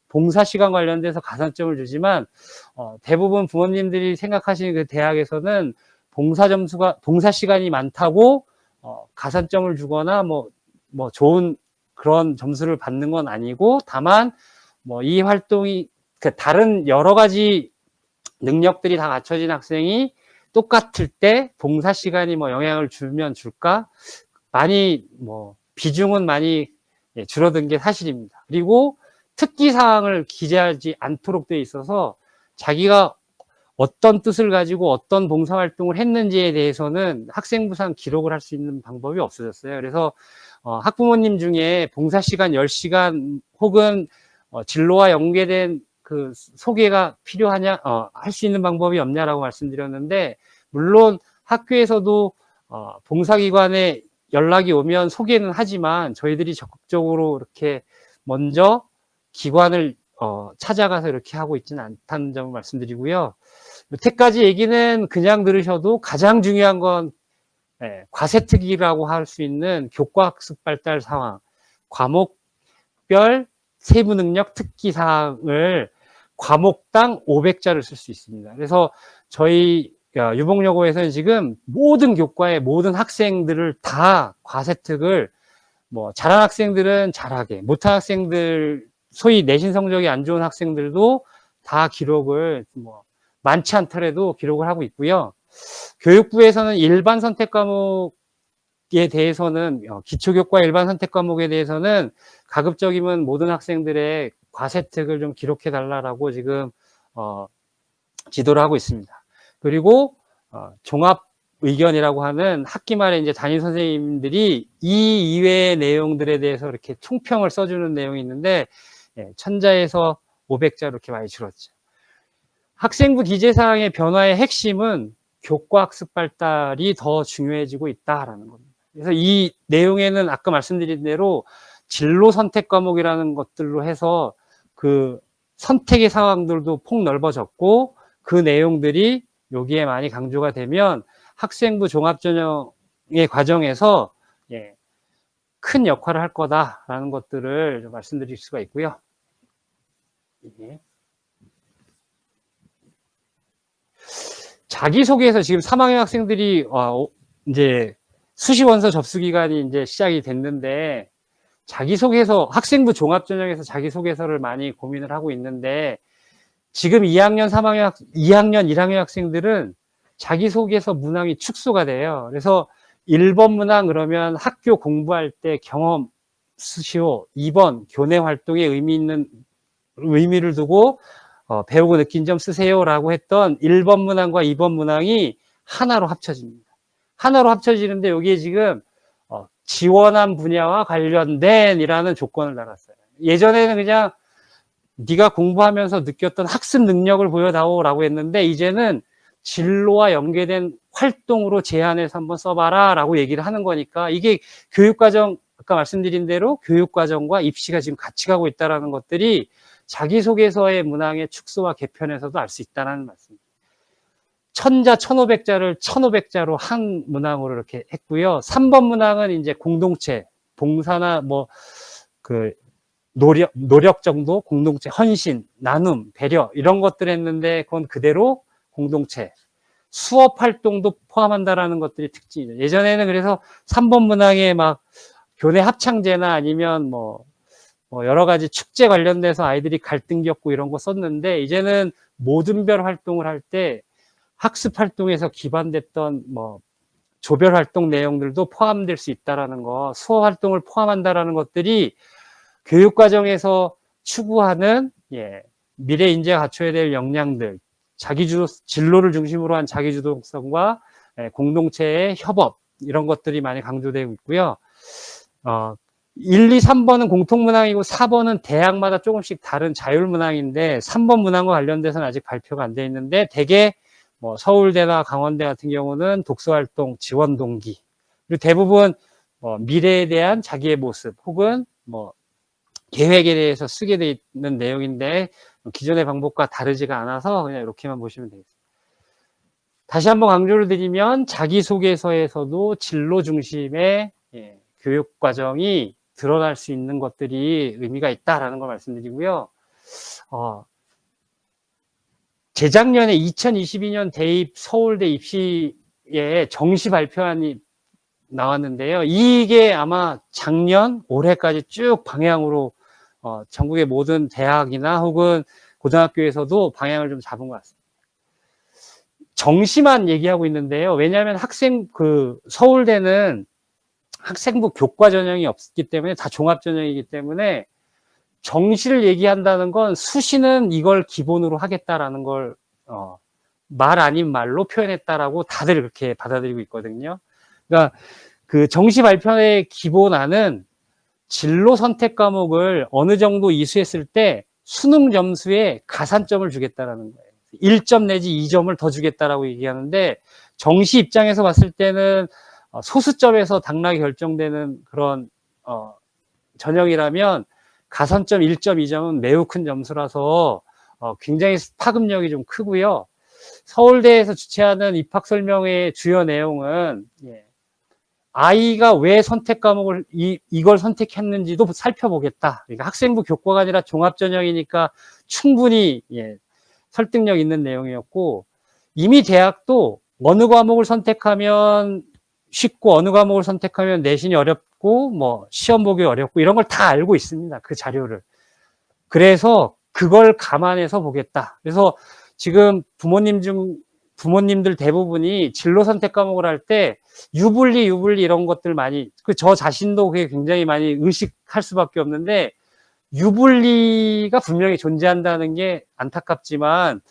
B: 봉사시간 관련돼서 가산점을 주지만, 대부분 부모님들이 생각하시는 그 대학에서는 봉사시간이 많다고 가산점을 주거나 뭐 좋은 그런 점수를 받는 건 아니고, 다만 뭐 이 활동이 다른 여러 가지 능력들이 다 갖춰진 학생이 똑같을 때 봉사시간이 뭐 영향을 주면 줄까? 많이 비중은 많이 줄어든 게 사실입니다. 그리고 특기사항을 기재하지 않도록 되어 있어서 자기가 어떤 뜻을 가지고 어떤 봉사활동을 했는지에 대해서는 학생부상 기록을 할 수 있는 방법이 없어졌어요. 그래서 학부모님 중에 봉사시간 10시간 혹은 진로와 연계된 그 소개가 필요하냐, 할 수 있는 방법이 없냐라고 말씀드렸는데, 물론 학교에서도 봉사기관에 연락이 오면 소개는 하지만 저희들이 적극적으로 이렇게 먼저 기관을 찾아가서 이렇게 하고 있지는 않다는 점을 말씀드리고요. 여태까지 얘기는 그냥 들으셔도 가장 중요한 건 과세특기라고 할 수 있는 교과학습 발달 상황, 과목별 세부능력 특기사항을 과목당 500자를 쓸 수 있습니다. 그래서 저희 유복여고에서는 지금 모든 교과의 모든 학생들을 다 과세특을, 잘한 학생들은 잘하게, 못한 학생들, 소위 내신 성적이 안 좋은 학생들도 다 기록을 많지 않더라도 기록을 하고 있고요. 교육부에서는 일반 선택 과목에 대해서는, 기초교과 일반 선택 과목에 대해서는 가급적이면 모든 학생들의 과세특을 좀 기록해 달라고 지금 지도를 하고 있습니다. 그리고 종합 의견이라고 하는 학기 말에 이제 담임 선생님들이 이 이외의 내용들에 대해서 이렇게 총평을 써주는 내용이 있는데, 1000자에서 500자 이렇게 많이 줄었죠. 학생부 기재사항의 변화의 핵심은 교과학습 발달이 더 중요해지고 있다라는 겁니다. 그래서 이 내용에는 아까 말씀드린 대로 진로 선택 과목이라는 것들로 해서 그 선택의 상황들도 폭넓어졌고 그 내용들이 여기에 많이 강조가 되면 학생부 종합전형의 과정에서 예, 큰 역할을 할 거다라는 것들을 좀 말씀드릴 수가 있고요. 예. 자기소개에서 지금 3학년 학생들이 이제 수시원서 접수 기간이 이제 시작이 됐는데 자기소개서 학생부 종합전형에서 자기소개서를 많이 고민을 하고 있는데 지금 2학년 1학년 학생들은 자기소개서 문항이 축소가 돼요. 그래서 1번 문항 그러면 학교 공부할 때 경험 수시호, 2번 교내 활동에 의미를 두고 배우고 느낀 점 쓰세요라고 했던 1번 문항과 2번 문항이 하나로 합쳐집니다. 하나로 합쳐지는데 여기에 지금 지원한 분야와 관련된 이라는 조건을 달았어요. 예전에는 그냥 네가 공부하면서 느꼈던 학습 능력을 보여다오라고 했는데 이제는 진로와 연계된 활동으로 제안해서 한번 써봐라 라고 얘기를 하는 거니까 이게 교육과정, 아까 말씀드린 대로 교육과정과 입시가 지금 같이 가고 있다는 것들이 자기소개서의 문항의 축소와 개편에서도 알 수 있다는 말씀입니다. 1000자, 1500자를 1500자로 한 문항으로 이렇게 했고요. 3번 문항은 이제 공동체, 봉사나 노력 정도, 공동체, 헌신, 나눔, 배려, 이런 것들 했는데, 그건 그대로 공동체, 수업 활동도 포함한다라는 것들이 특징이죠. 예전에는 그래서 3번 문항에 막 교내 합창제나 아니면 여러 가지 축제 관련돼서 아이들이 갈등 겪고 이런 거 썼는데, 이제는 모든별 활동을 할 때 학습 활동에서 기반됐던 조별 활동 내용들도 포함될 수 있다라는 거, 수업 활동을 포함한다라는 것들이 교육과정에서 추구하는 미래 인재가 갖춰야 될 역량들, 진로를 중심으로 한 자기주도성과 공동체의 협업, 이런 것들이 많이 강조되고 있고요. 1, 2, 3번은 공통문항이고 4번은 대학마다 조금씩 다른 자율문항인데 3번 문항과 관련돼서는 아직 발표가 안 돼 있는데 대개 서울대나 강원대 같은 경우는 독서활동 지원 동기, 그리고 대부분 미래에 대한 자기의 모습 혹은 계획에 대해서 쓰게 돼 있는 내용인데 기존의 방법과 다르지가 않아서 그냥 이렇게만 보시면 되겠습니다. 다시 한번 강조를 드리면 자기소개서에서도 진로 중심의 교육과정이 드러날 수 있는 것들이 의미가 있다라는 걸 말씀드리고요. 재작년에 2022년 대입 서울대 입시에 정시 발표안이 나왔는데요. 이게 아마 작년, 올해까지 쭉 방향으로 전국의 모든 대학이나 혹은 고등학교에서도 방향을 좀 잡은 것 같습니다. 정시만 얘기하고 있는데요. 왜냐하면 서울대는 학생부 교과 전형이 없기 때문에 다 종합 전형이기 때문에 정시를 얘기한다는 건 수시는 이걸 기본으로 하겠다라는 걸 말 아닌 말로 표현했다라고 다들 그렇게 받아들이고 있거든요. 그러니까 그 정시 발표의 기본안은 진로 선택 과목을 어느 정도 이수했을 때 수능 점수에 가산점을 주겠다라는 거예요. 1점 내지 2점을 더 주겠다라고 얘기하는데 정시 입장에서 봤을 때는 소수점에서 당락이 결정되는 그런 전형이라면 가산점 1점, 2점은 매우 큰 점수라서 굉장히 파급력이 좀 크고요. 서울대에서 주최하는 입학 설명회의 주요 내용은 아이가 왜 선택 과목을 이걸 선택했는지도 살펴보겠다. 그러니까 학생부 교과가 아니라 종합전형이니까 충분히 설득력 있는 내용이었고 이미 대학도 어느 과목을 선택하면 쉽고 어느 과목을 선택하면 내신이 어렵고 시험 보기 어렵고 이런 걸 다 알고 있습니다. 그 자료를. 그래서 그걸 감안해서 보겠다. 그래서 지금 부모님들 대부분이 진로 선택 과목을 할 때 유불리 이런 것들 많이 저 자신도 그게 굉장히 많이 의식할 수밖에 없는데 유불리가 분명히 존재한다는 게 안타깝지만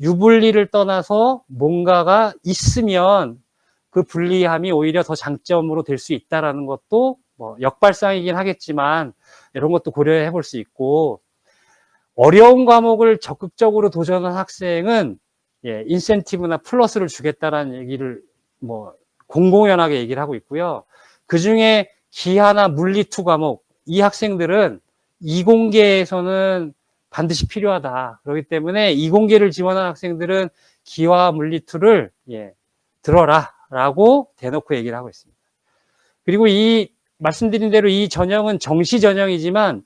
B: 유불리를 떠나서 뭔가가 있으면 그 불리함이 오히려 더 장점으로 될 수 있다라는 것도 역발상이긴 하겠지만 이런 것도 고려해 볼 수 있고 어려운 과목을 적극적으로 도전한 학생은 인센티브나 플러스를 주겠다라는 얘기를 공공연하게 얘기를 하고 있고요. 그 중에 기하나 물리 2 과목, 이 학생들은 이공계에서는 반드시 필요하다. 그렇기 때문에 이공계를 지원한 학생들은 기와 물리 2를 들어라 라고 대놓고 얘기를 하고 있습니다. 그리고 말씀드린 대로 이 전형은 정시 전형이지만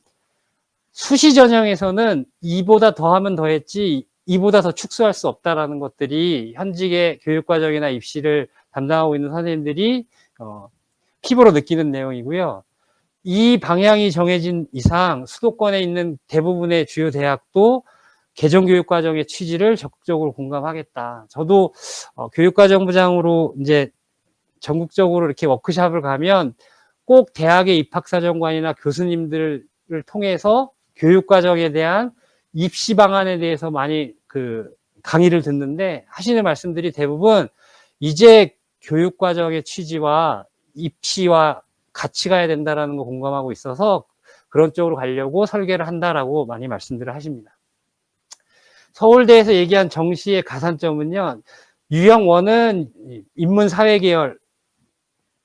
B: 수시 전형에서는 이보다 더하면 더했지 이보다 더 축소할 수 없다라는 것들이 현직의 교육과정이나 입시를 담당하고 있는 선생님들이 피부로 느끼는 내용이고요. 이 방향이 정해진 이상 수도권에 있는 대부분의 주요 대학도 개정교육과정의 취지를 적극적으로 공감하겠다. 저도 교육과정부장으로 이제 전국적으로 이렇게 워크숍을 가면 꼭 대학의 입학사정관이나 교수님들을 통해서 교육과정에 대한 입시 방안에 대해서 많이 강의를 듣는데 하시는 말씀들이 대부분 이제 교육과정의 취지와 입시와 같이 가야 된다라는 거 공감하고 있어서 그런 쪽으로 가려고 설계를 한다라고 많이 말씀들을 하십니다. 서울대에서 얘기한 정시의 가산점은요, 유형 1은 인문 사회 계열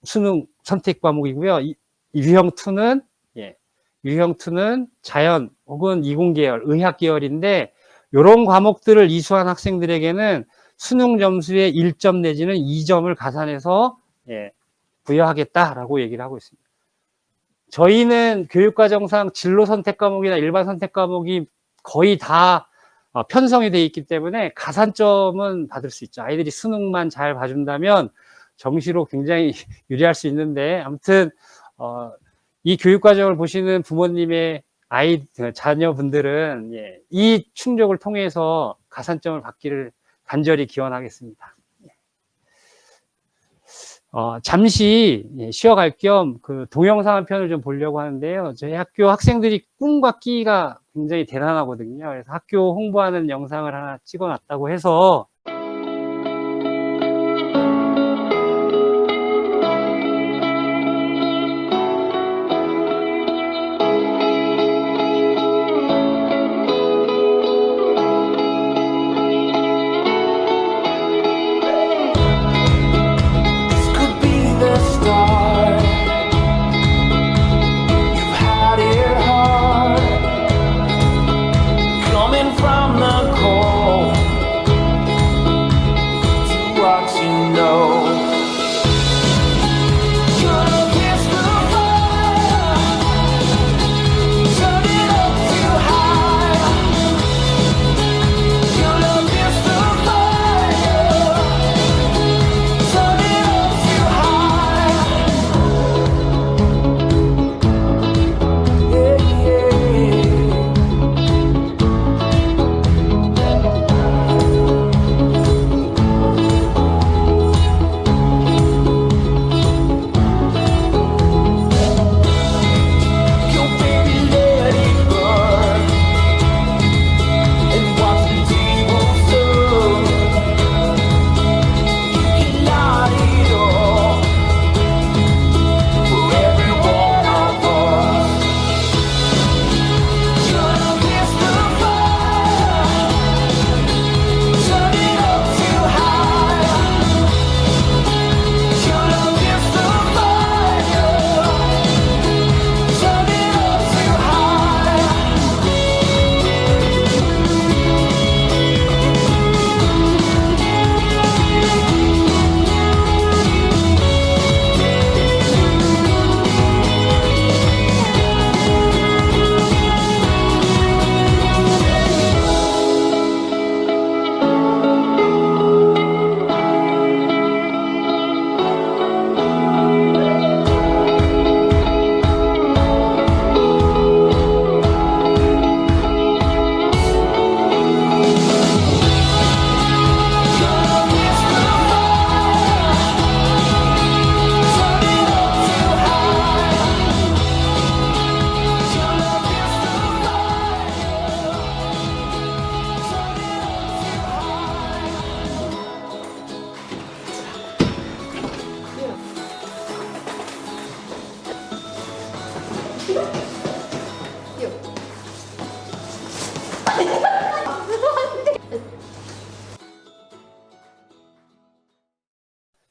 B: 수능 선택 과목이고요. 유형 2는 자연 혹은 이공 계열, 의학 계열인데 이런 과목들을 이수한 학생들에게는 수능 점수의 1점 내지는 2점을 가산해서 부여하겠다라고 얘기를 하고 있습니다. 저희는 교육과정상 진로 선택 과목이나 일반 선택 과목이 거의 다 편성이 되어 있기 때문에 가산점은 받을 수 있죠. 아이들이 수능만 잘 봐준다면 정시로 굉장히 유리할 수 있는데 아무튼 이 교육과정을 보시는 부모님의 자녀분들은 이 충족을 통해서 가산점을 받기를 간절히 기원하겠습니다. 잠시 쉬어갈 겸 동영상 한 편을 좀 보려고 하는데요. 저희 학교 학생들이 꿈과 끼가 굉장히 대단하거든요. 그래서 학교 홍보하는 영상을 하나 찍어놨다고 해서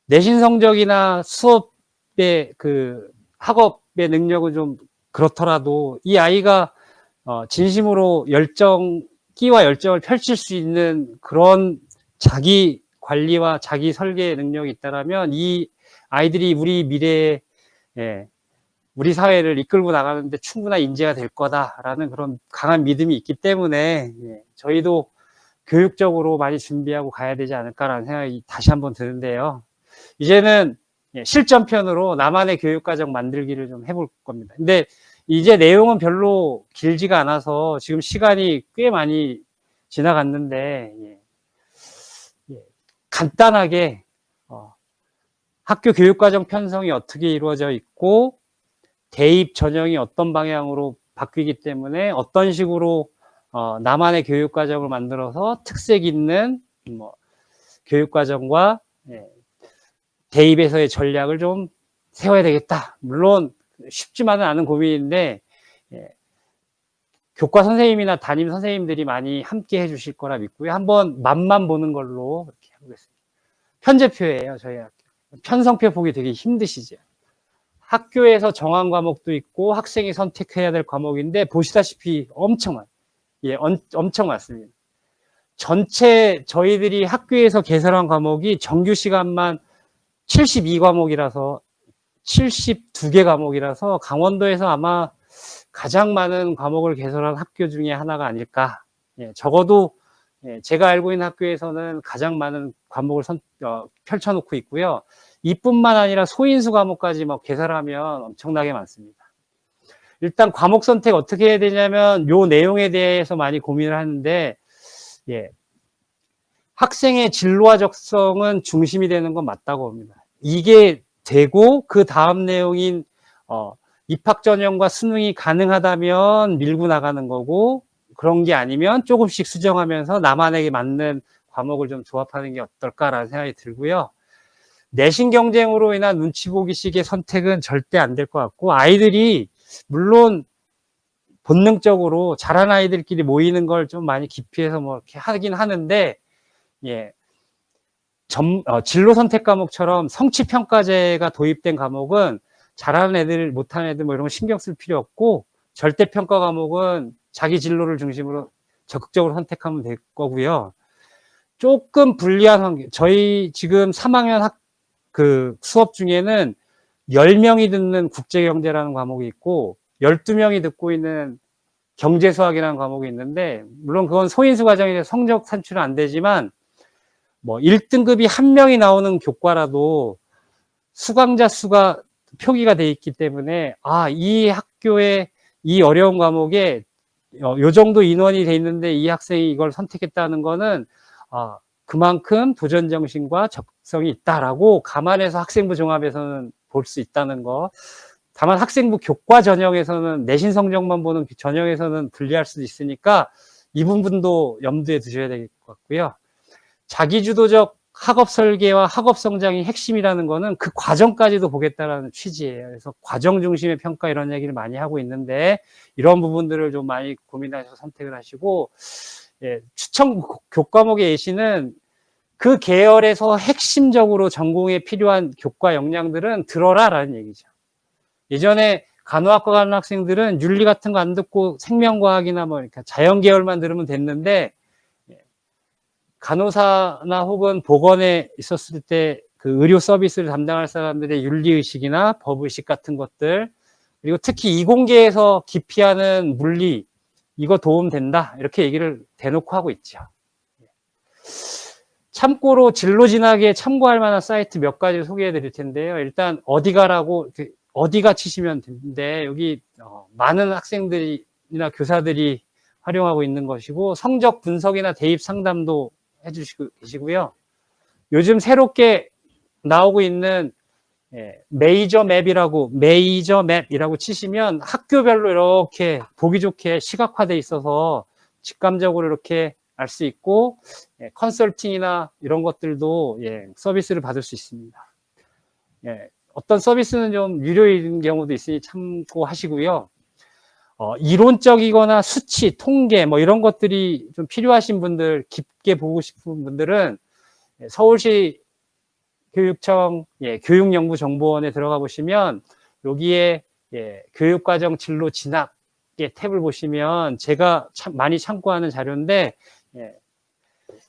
B: 내신 성적이나 수업에 대입의 그 학업의 능력은 좀 그렇더라도 이 아이가 진심으로 끼와 열정을 펼칠 수 있는 그런 자기 관리와 자기 설계 능력이 있다라면 이 아이들이 우리 미래에 우리 사회를 이끌고 나가는데 충분한 인재가 될 거다라는 그런 강한 믿음이 있기 때문에 저희도 교육적으로 많이 준비하고 가야 되지 않을까라는 생각이 다시 한번 드는데요. 이제는 실전편으로 나만의 교육과정 만들기를 좀 해볼 겁니다. 근데 이제 내용은 별로 길지가 않아서 지금 시간이 꽤 많이 지나갔는데 간단하게 학교 교육과정 편성이 어떻게 이루어져 있고 대입 전형이 어떤 방향으로 바뀌기 때문에 어떤 식으로 나만의 교육과정을 만들어서 특색 있는 교육과정과 대입에서의 전략을 좀 세워야 되겠다. 물론 쉽지만은 않은 고민인데 교과 선생님이나 담임 선생님들이 많이 함께 해주실 거라 믿고요. 한번 맛만 보는 걸로 이렇게 해보겠습니다. 편제표예요, 저희 학교. 편성표 보기 되게 힘드시죠? 학교에서 정한 과목도 있고 학생이 선택해야 될 과목인데 보시다시피 엄청 많아요. 엄청 많습니다. 전체 저희들이 학교에서 개설한 과목이 정규 시간만 72과목이라서 72개 과목이라서 강원도에서 아마 가장 많은 과목을 개설한 학교 중에 하나가 아닐까. 적어도 제가 알고 있는 학교에서는 가장 많은 과목을 펼쳐놓고 있고요. 이뿐만 아니라 소인수 과목까지 개설하면 엄청나게 많습니다. 일단 과목 선택 어떻게 해야 되냐면 요 내용에 대해서 많이 고민을 하는데 학생의 진로와 적성은 중심이 되는 건 맞다고 봅니다. 이게 되고 그 다음 내용인 입학 전형과 수능이 가능하다면 밀고 나가는 거고 그런 게 아니면 조금씩 수정하면서 나만에게 맞는 과목을 좀 조합하는 게 어떨까라는 생각이 들고요. 내신 경쟁으로 인한 눈치 보기식의 선택은 절대 안 될 것 같고 아이들이 물론 본능적으로 잘하는 아이들끼리 모이는 걸 좀 많이 기피해서 이렇게 하긴 하는데 진로 선택 과목처럼 성취평가제가 도입된 과목은 잘하는 애들, 못하는 애들 이런 거 신경 쓸 필요 없고 절대평가 과목은 자기 진로를 중심으로 적극적으로 선택하면 될 거고요. 조금 불리한 환경, 저희 지금 3학년 수업 중에는 10명이 듣는 국제경제라는 과목이 있고 12명이 듣고 있는 경제수학이라는 과목이 있는데 물론 그건 소인수 과정이라서 성적 산출은 안 되지만 1등급이 1명이 나오는 교과라도 수강자 수가 표기가 돼 있기 때문에 이 학교에 이 어려운 과목에 요 정도 인원이 돼 있는데 이 학생이 이걸 선택했다는 거는 그만큼 도전 정신과 적성이 있다라고 감안해서 학생부 종합에서는 볼 수 있다는 거. 다만 학생부 교과 전형에서는 내신 성적만 보는 전형에서는 불리할 수도 있으니까 이 부분도 염두에 두셔야 될 것 같고요. 자기주도적 학업 설계와 학업 성장이 핵심이라는 거는 그 과정까지도 보겠다라는 취지예요. 그래서 과정 중심의 평가 이런 얘기를 많이 하고 있는데 이런 부분들을 좀 많이 고민하셔서 선택을 하시고 추천 교과목의 예시는 그 계열에서 핵심적으로 전공에 필요한 교과 역량들은 들어라라는 얘기죠. 예전에 간호학과 가는 학생들은 윤리 같은 거 안 듣고 생명과학이나 자연 계열만 들으면 됐는데 간호사나 혹은 보건에 있었을 때 그 의료 서비스를 담당할 사람들의 윤리의식이나 법의식 같은 것들 그리고 특히 이공계에서 기피하는 물리 이거 도움된다 이렇게 얘기를 대놓고 하고 있죠. 참고로 진로 진학에 참고할 만한 사이트 몇 가지 소개해 드릴 텐데요. 일단 어디가 치시면 되는데 여기 많은 학생들이나 교사들이 활용하고 있는 것이고 성적 분석이나 대입 상담도 해주시고 계시고요. 요즘 새롭게 나오고 있는 메이저 맵이라고 치시면 학교별로 이렇게 보기 좋게 시각화돼 있어서 직감적으로 이렇게 알 수 있고 컨설팅이나 이런 것들도 서비스를 받을 수 있습니다. 어떤 서비스는 좀 유료인 경우도 있으니 참고하시고요. 이론적이거나 수치, 통계 이런 것들이 좀 필요하신 분들, 깊게 보고 싶은 분들은 서울시 교육청 교육연구정보원에 들어가 보시면 여기에 교육과정 진로 진학의 탭을 보시면 제가 많이 참고하는 자료인데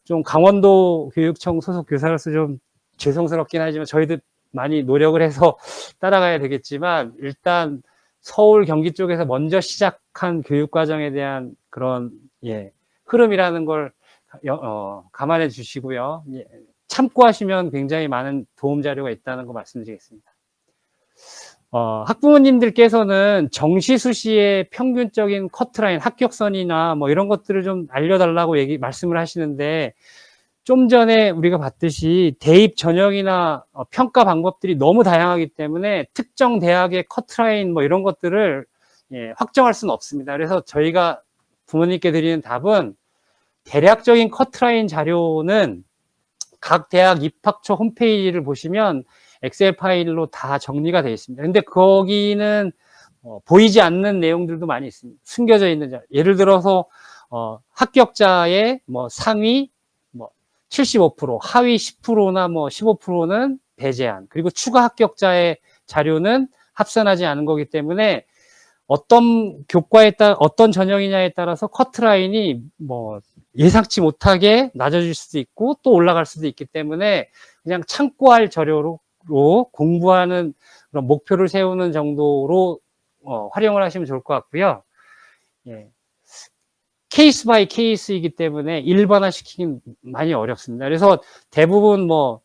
B: 좀 강원도 교육청 소속 교사로서 좀 죄송스럽긴 하지만 저희도 많이 노력을 해서 따라가야 되겠지만 일단 서울 경기 쪽에서 먼저 시작한 교육과정에 대한 그런 흐름이라는 걸 감안해 주시고요. 참고하시면 굉장히 많은 도움 자료가 있다는 거 말씀드리겠습니다. 학부모님들께서는 정시 수시의 평균적인 커트라인, 합격선이나 뭐 이런 것들을 좀 알려달라고 말씀을 하시는데 좀 전에 우리가 봤듯이 대입 전형이나 평가 방법들이 너무 다양하기 때문에 특정 대학의 커트라인 뭐 이런 것들을 확정할 수는 없습니다. 그래서 저희가 부모님께 드리는 답은 대략적인 커트라인 자료는 각 대학 입학처 홈페이지를 보시면 엑셀 파일로 다 정리가 되어 있습니다. 근데 거기는 보이지 않는 내용들도 많이 있습니다. 숨겨져 있는 자료. 예를 들어서 합격자의 뭐 상위 75%, 하위 10%나 뭐 15%는 배제한, 그리고 추가 합격자의 자료는 합산하지 않은 거기 때문에 어떤 교과에 따라 어떤 전형이냐에 따라서 커트라인이 뭐 예상치 못하게 낮아질 수도 있고 또 올라갈 수도 있기 때문에 그냥 참고할 자료로 공부하는 그런 목표를 세우는 정도로 활용을 하시면 좋을 것 같고요. 케이스 바이 케이스이기 때문에 일반화시키긴 많이 어렵습니다. 그래서 대부분 뭐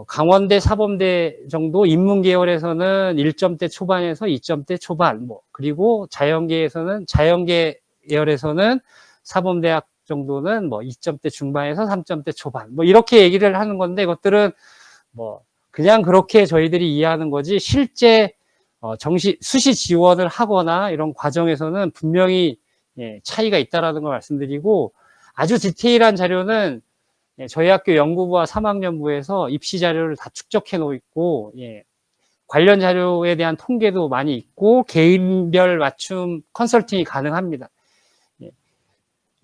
B: 강원대, 사범대 정도 인문계열에서는 1점대 초반에서 2점대 초반, 그리고 자연계열에서는 사범대학 정도는 2점대 중반에서 3점대 초반, 이렇게 얘기를 하는 건데 이것들은 그냥 그렇게 저희들이 이해하는 거지 실제 수시 지원을 하거나 이런 과정에서는 분명히 차이가 있다라는 걸 말씀드리고 아주 디테일한 자료는 저희 학교 연구부와 3학년부에서 입시 자료를 다 축적해 놓고 있고 관련 자료에 대한 통계도 많이 있고 개인별 맞춤 컨설팅이 가능합니다.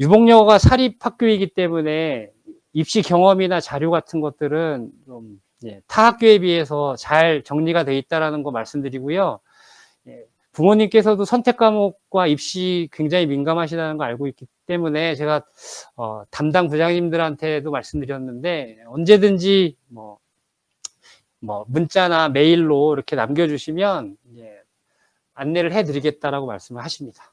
B: 유복여가 사립학교이기 때문에 입시 경험이나 자료 같은 것들은 좀 타 학교에 비해서 잘 정리가 되어 있다는 거 말씀드리고요. 부모님께서도 선택 과목과 입시 굉장히 민감하시다는 거 알고 있기 때문에 제가 담당 부장님들한테도 말씀드렸는데 언제든지 문자나 메일로 이렇게 남겨주시면 안내를 해드리겠다라고 말씀을 하십니다.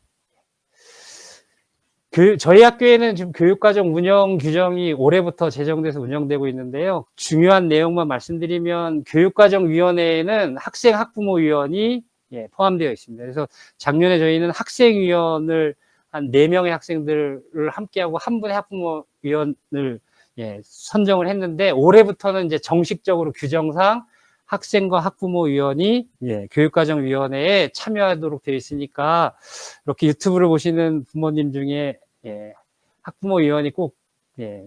B: 저희 학교에는 지금 교육과정 운영 규정이 올해부터 제정돼서 운영되고 있는데요. 중요한 내용만 말씀드리면 교육과정위원회에는 학생 학부모위원이 포함되어 있습니다. 그래서 작년에 저희는 학생위원을 한 4명의 학생들을 함께하고 한 분의 학부모위원을 선정을 했는데 올해부터는 이제 정식적으로 규정상 학생과 학부모위원이 교육과정위원회에 참여하도록 되어 있으니까 이렇게 유튜브를 보시는 부모님 중에 학부모위원이 꼭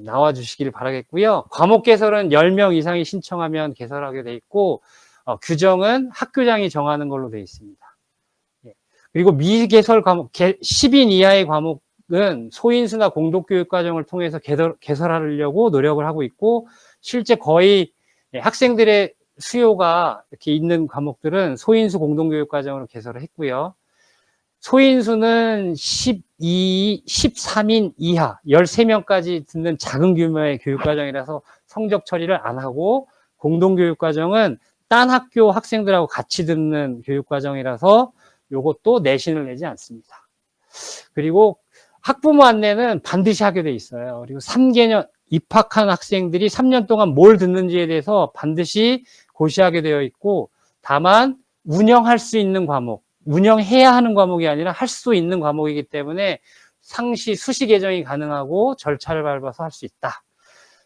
B: 나와 주시길 바라겠고요. 과목 개설은 10명 이상이 신청하면 개설하게 돼 있고 규정은 학교장이 정하는 걸로 되어 있습니다. 그리고 미개설 과목, 10인 이하의 과목은 소인수나 공동교육과정을 통해서 개설하려고 노력을 하고 있고 실제 거의 학생들의 수요가 이렇게 있는 과목들은 소인수 공동교육과정으로 개설을 했고요. 소인수는 13인 이하, 13명까지 듣는 작은 규모의 교육과정이라서 성적 처리를 안 하고 공동교육과정은 딴 학교 학생들하고 같이 듣는 교육과정이라서 요것도 내신을 내지 않습니다. 그리고 학부모 안내는 반드시 하게 돼 있어요. 그리고 3개년 입학한 학생들이 3년 동안 뭘 듣는지에 대해서 반드시 고시하게 되어 있고 다만 운영할 수 있는 과목, 운영해야 하는 과목이 아니라 할 수 있는 과목이기 때문에 상시 수시 개정이 가능하고 절차를 밟아서 할 수 있다.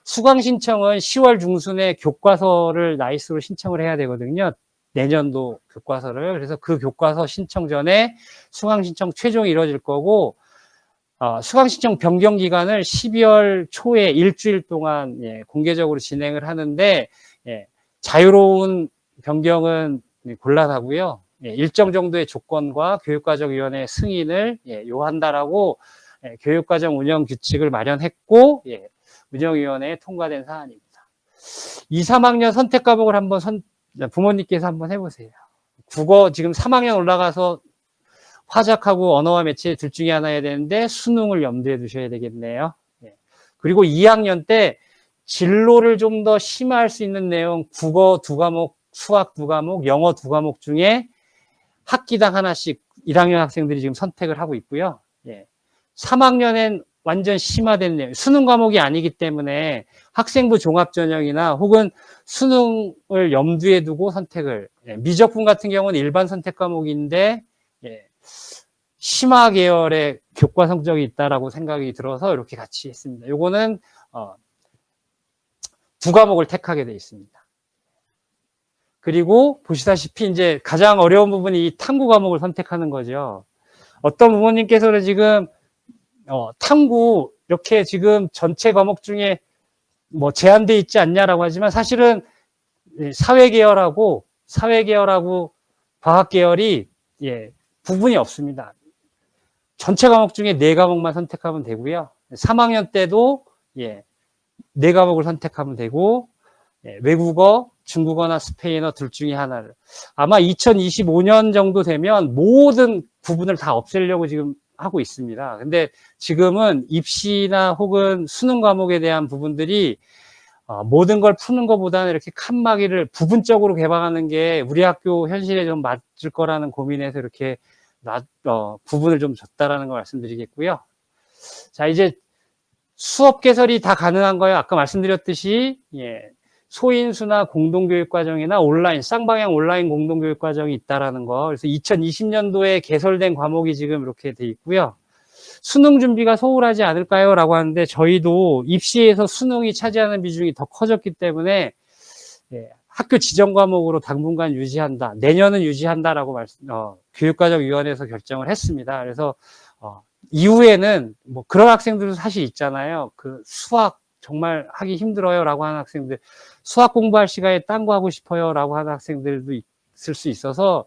B: 수강 신청은 10월 중순에 교과서를 나이스로 신청을 해야 되거든요. 내년도 교과서를. 그래서 그 교과서 신청 전에 수강 신청 최종이 이루어질 거고 수강 신청 변경 기간을 12월 초에 일주일 동안 공개적으로 진행을 하는데 자유로운 변경은 곤란하고요. 일정 정도의 조건과 교육과정위원회 승인을 요한다라고 교육과정 운영 규칙을 마련했고 운영위원회에 통과된 사안입니다. 2, 3학년 선택 과목을 한번 부모님께서 한번 해보세요. 국어 지금 3학년 올라가서 화작하고 언어와 매체 둘 중에 하나 해야 되는데 수능을 염두에 두셔야 되겠네요. 그리고 2학년 때 진로를 좀 더 심화할 수 있는 내용, 국어 2과목, 수학 2과목, 영어 2과목 중에 학기당 하나씩 1학년 학생들이 지금 선택을 하고 있고요. 3학년엔 완전 심화된 내용, 수능 과목이 아니기 때문에 학생부 종합전형이나 혹은 수능을 염두에 두고 선택을, 미적분 같은 경우는 일반 선택 과목인데 심화 계열의 교과 성적이 있다라고 생각이 들어서 이렇게 같이 했습니다. 요거는 2과목을 택하게 되어 있습니다. 그리고 보시다시피 이제 가장 어려운 부분이 이 탐구 과목을 선택하는 거죠. 어떤 부모님께서는 지금 탐구 이렇게 지금 전체 과목 중에 뭐 제한돼 있지 않냐라고 하지만 사실은 사회계열하고 과학계열이 구분이 없습니다. 전체 과목 중에 4과목만 선택하면 되고요. 3학년 때도 4과목을 선택하면 되고 외국어, 중국어나 스페인어 둘 중에 하나를 아마 2025년 정도 되면 모든 구분을 다 없애려고 지금 하고 있습니다. 근데 지금은 입시나 혹은 수능 과목에 대한 부분들이 모든 걸 푸는 것보다는 이렇게 칸막이를 부분적으로 개방하는 게 우리 학교 현실에 좀 맞을 거라는 고민에서 이렇게 구분을 좀 줬다라는 걸 말씀드리겠고요. 자, 이제 수업 개설이 다 가능한 거예요. 아까 말씀드렸듯이 소인수나 공동교육과정이나 온라인, 쌍방향 온라인 공동교육과정이 있다라는 거. 그래서 2020년도에 개설된 과목이 지금 이렇게 돼 있고요. 수능 준비가 소홀하지 않을까요? 라고 하는데 저희도 입시에서 수능이 차지하는 비중이 더 커졌기 때문에 학교 지정 과목으로 당분간 유지한다. 내년은 유지한다라고 교육과정위원회에서 결정을 했습니다. 그래서 이후에는 뭐 그런 학생들도 사실 있잖아요. 그 수학 정말 하기 힘들어요 라고 하는 학생들, 수학 공부할 시간에 딴 거 하고 싶어요 라고 하는 학생들도 있을 수 있어서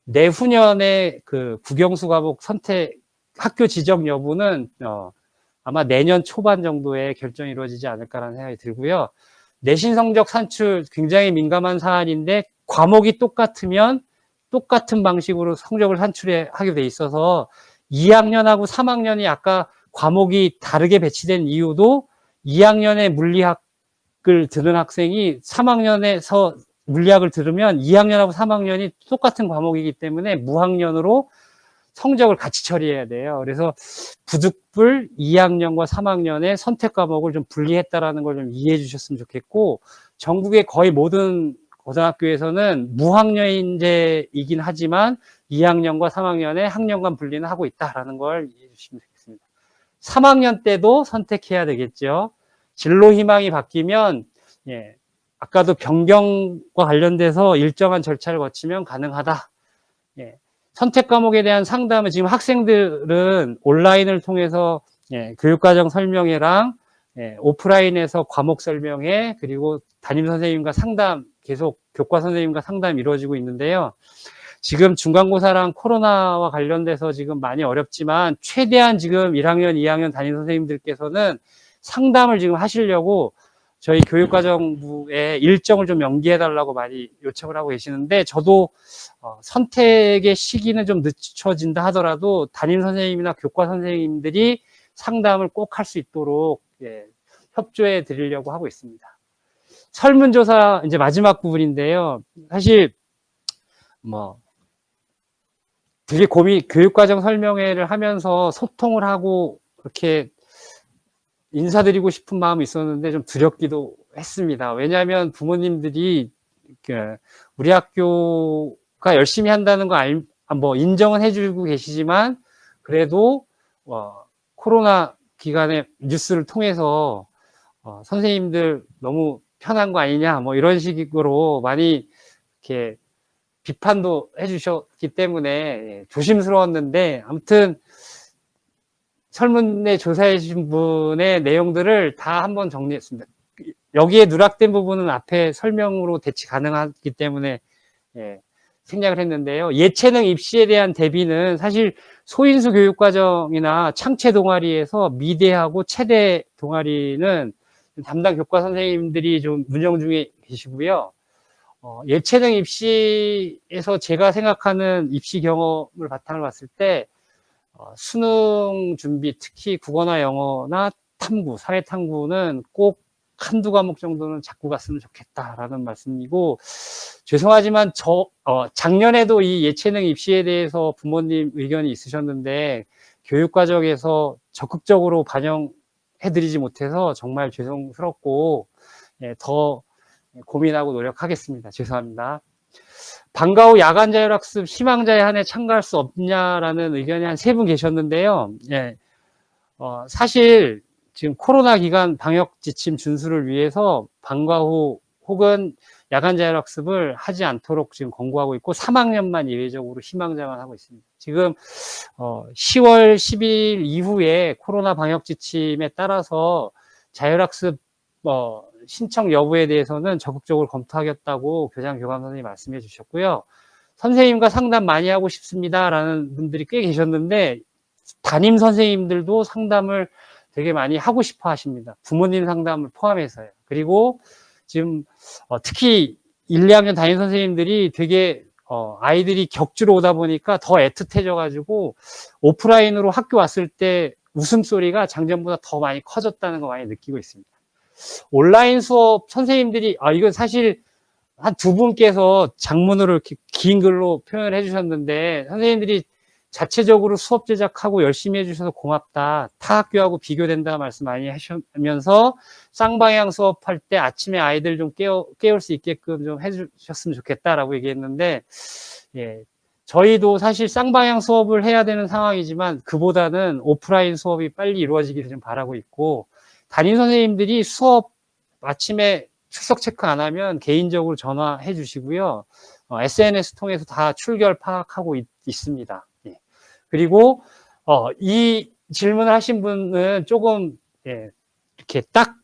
B: 내후년에 그 국영수 과목 선택 학교 지정 여부는 아마 내년 초반 정도에 결정이 이루어지지 않을까라는 생각이 들고요. 내신 성적 산출 굉장히 민감한 사안인데 과목이 똑같으면 똑같은 방식으로 성적을 산출하게 돼 있어서 2학년하고 3학년이 아까 과목이 다르게 배치된 이유도 2학년에 물리학을 들은 학생이 3학년에서 물리학을 들으면 2학년하고 3학년이 똑같은 과목이기 때문에 무학년으로 성적을 같이 처리해야 돼요. 그래서 부득불 2학년과 3학년의 선택 과목을 좀 분리했다라는 걸 좀 이해해 주셨으면 좋겠고, 전국의 거의 모든 고등학교에서는 무학년제이긴 하지만 2학년과 3학년의 학년간 분리는 하고 있다라는 걸 이해해 주시면 되겠습니다. 3학년 때도 선택해야 되겠죠. 진로 희망이 바뀌면 아까도 변경과 관련돼서 일정한 절차를 거치면 가능하다. 선택 과목에 대한 상담은 지금 학생들은 온라인을 통해서 교육과정 설명회랑 오프라인에서 과목 설명회, 그리고 담임 선생님과 상담, 계속 교과 선생님과 상담이 이루어지고 있는데요. 지금 중간고사랑 코로나와 관련돼서 지금 많이 어렵지만 최대한 지금 1학년, 2학년 담임 선생님들께서는 상담을 지금 하시려고 저희 교육과정부에 일정을 좀 연기해달라고 많이 요청을 하고 계시는데, 저도 선택의 시기는 좀 늦춰진다 하더라도 담임 선생님이나 교과 선생님들이 상담을 꼭 할 수 있도록 협조해 드리려고 하고 있습니다. 설문조사 이제 마지막 부분인데요. 사실 되게 교육과정 설명회를 하면서 소통을 하고 그렇게 인사드리고 싶은 마음이 있었는데 좀 두렵기도 했습니다. 왜냐하면 부모님들이 우리 학교가 열심히 한다는 거 인정은 해주고 계시지만, 그래도 코로나 기간에 뉴스를 통해서 선생님들 너무 편한 거 아니냐 이런 식으로 많이 이렇게 비판도 해주셨기 때문에 조심스러웠는데, 아무튼 설문에 조사해 주신 분의 내용들을 다 한번 정리했습니다. 여기에 누락된 부분은 앞에 설명으로 대치 가능하기 때문에 생략을 했는데요. 예체능 입시에 대한 대비는 사실 소인수 교육과정이나 창체 동아리에서 미대하고 체대 동아리는 담당 교과 선생님들이 좀 운영 중에 계시고요. 예체능 입시에서 제가 생각하는 입시 경험을 바탕을 봤을 때 수능 준비, 특히 국어나 영어나 탐구, 사회 탐구는 꼭 한두 과목 정도는 잡고 갔으면 좋겠다라는 말씀이고, 죄송하지만 작년에도 이 예체능 입시에 대해서 부모님 의견이 있으셨는데 교육과정에서 적극적으로 반영해드리지 못해서 정말 죄송스럽고, 더 고민하고 노력하겠습니다. 죄송합니다. 방과 후 야간 자율학습 희망자의 한해 참가할 수 없냐라는 의견이 한 3분 계셨는데요. 사실 지금 코로나 기간 방역 지침 준수를 위해서 방과 후 혹은 야간 자율학습을 하지 않도록 지금 권고하고 있고 3학년만 예외적으로 희망자만 하고 있습니다. 지금 10월 10일 이후에 코로나 방역 지침에 따라서 자율학습 신청 여부에 대해서는 적극적으로 검토하겠다고 교장 교감 선생님이 말씀해 주셨고요. 선생님과 상담 많이 하고 싶습니다라는 분들이 꽤 계셨는데 담임 선생님들도 상담을 되게 많이 하고 싶어 하십니다. 부모님 상담을 포함해서요. 그리고 지금 특히 1, 2학년 담임 선생님들이 되게 아이들이 격주로 오다 보니까 더 애틋해져 가지고 오프라인으로 학교 왔을 때 웃음소리가 작년보다 더 많이 커졌다는 거 많이 느끼고 있습니다. 온라인 수업 선생님들이 이건 사실 한 2분께서 장문으로 이렇게 긴 글로 표현을 해주셨는데 선생님들이 자체적으로 수업 제작하고 열심히 해주셔서 고맙다. 타 학교하고 비교된다 말씀 많이 하시면서 쌍방향 수업할 때 아침에 아이들 좀 깨울 수 있게끔 좀 해주셨으면 좋겠다라고 얘기했는데, 저희도 사실 쌍방향 수업을 해야 되는 상황이지만 그보다는 오프라인 수업이 빨리 이루어지기를 좀 바라고 있고, 담임 선생님들이 수업 아침에 출석 체크 안 하면 개인적으로 전화해 주시고요. SNS 통해서 다 출결 파악하고 있습니다. 그리고 이 질문을 하신 분은 조금 이렇게 딱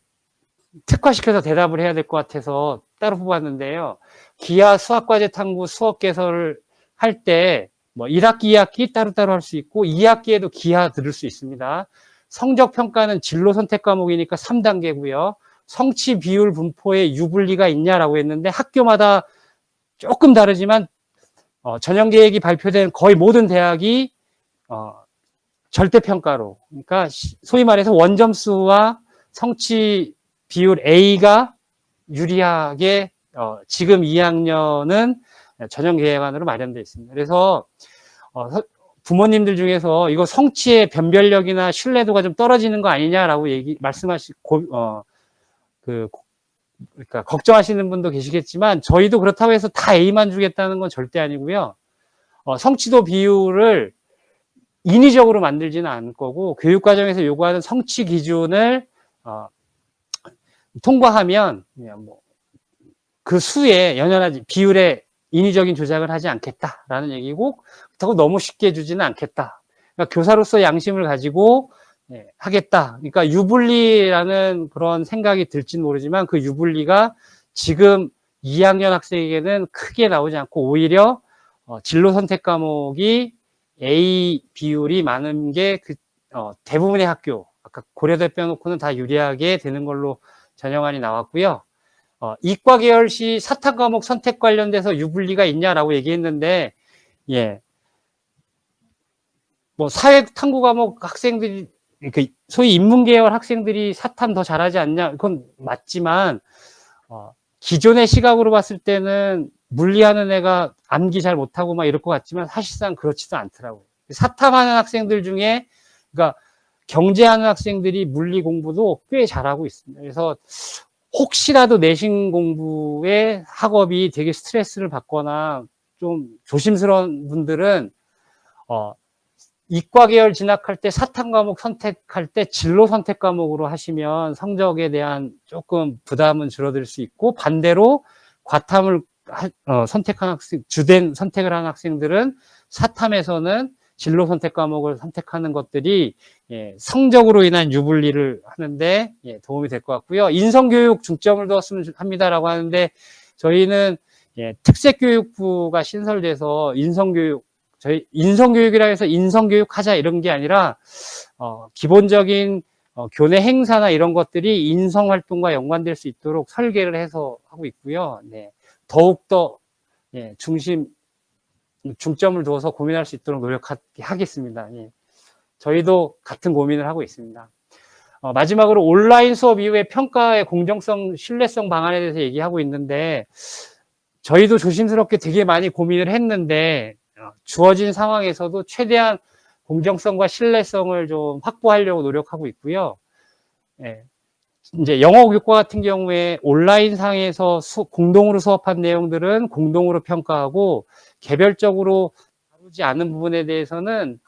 B: 특화시켜서 대답을 해야 될 것 같아서 따로 뽑았는데요. 기하 수학과제 탐구 수업 개설을 할 때 1학기, 2학기 따로따로 할 수 있고 2학기에도 기하 들을 수 있습니다. 성적 평가는 진로 선택 과목이니까 3단계고요. 성취 비율 분포에 유불리가 있냐라고 했는데 학교마다 조금 다르지만 전형 계획이 발표된 거의 모든 대학이 절대평가로, 그러니까 소위 말해서 원점수와 성취 비율 A가 유리하게 지금 2학년은 전형 계획안으로 마련되어 있습니다. 그래서 부모님들 중에서 이거 성취의 변별력이나 신뢰도가 좀 떨어지는 거 아니냐라고 그러니까 걱정하시는 분도 계시겠지만 저희도 그렇다고 해서 다 A만 주겠다는 건 절대 아니고요. 성취도 비율을 인위적으로 만들지는 않을 거고 교육과정에서 요구하는 성취 기준을 통과하면 그 수에 연연하지 비율에 인위적인 조작을 하지 않겠다라는 얘기고 그렇다고 너무 쉽게 주지는 않겠다. 그러니까 교사로서 양심을 가지고 하겠다. 그러니까 유불리라는 그런 생각이 들지는 모르지만 그 유불리가 지금 2학년 학생에게는 크게 나오지 않고 오히려 진로 선택 과목이 A 비율이 많은 게 대부분의 학교, 아까 고려대 빼놓고는 다 유리하게 되는 걸로 전형안이 나왔고요. 이과 계열 시 사탐 과목 선택 관련돼서 유불리가 있냐라고 얘기했는데, 사회 탐구 과목 학생들이, 소위 인문계열 학생들이 사탐 더 잘하지 않냐, 그건 맞지만, 기존의 시각으로 봤을 때는 물리하는 애가 암기 잘 못하고 막 이럴 것 같지만 사실상 그렇지도 않더라고요. 사탐하는 학생들 중에, 그러니까 경제하는 학생들이 물리 공부도 꽤 잘하고 있습니다. 그래서 혹시라도 내신 공부에 학업이 되게 스트레스를 받거나 좀 조심스러운 분들은 이과 계열 진학할 때 사탐 과목 선택할 때 진로 선택 과목으로 하시면 성적에 대한 조금 부담은 줄어들 수 있고 반대로 과탐을 선택한 학생, 주된 선택을 한 학생들은 사탐에서는 진로 선택 과목을 선택하는 것들이 성적으로 인한 유불리를 하는데 도움이 될 것 같고요. 인성교육 중점을 두었으면 합니다라고 하는데 저희는 특색교육부가 신설돼서 저희 인성교육이라 해서 인성교육 하자 이런 게 아니라 기본적인 교내 행사나 이런 것들이 인성 활동과 연관될 수 있도록 설계를 해서 하고 있고요. 네, 더욱더 예, 중점을 두어서 고민할 수 있도록 노력하겠습니다. 예, 저희도 같은 고민을 하고 있습니다. 마지막으로 온라인 수업 이후에 평가의 공정성, 신뢰성 방안에 대해서 얘기하고 있는데, 저희도 조심스럽게 되게 많이 고민을 했는데, 주어진 상황에서도 최대한 공정성과 신뢰성을 좀 확보하려고 노력하고 있고요. 예, 이제 영어 교과 같은 경우에 온라인 상에서 공동으로 수업한 내용들은 공동으로 평가하고, 개별적으로 다루지 않은 부분에 대해서는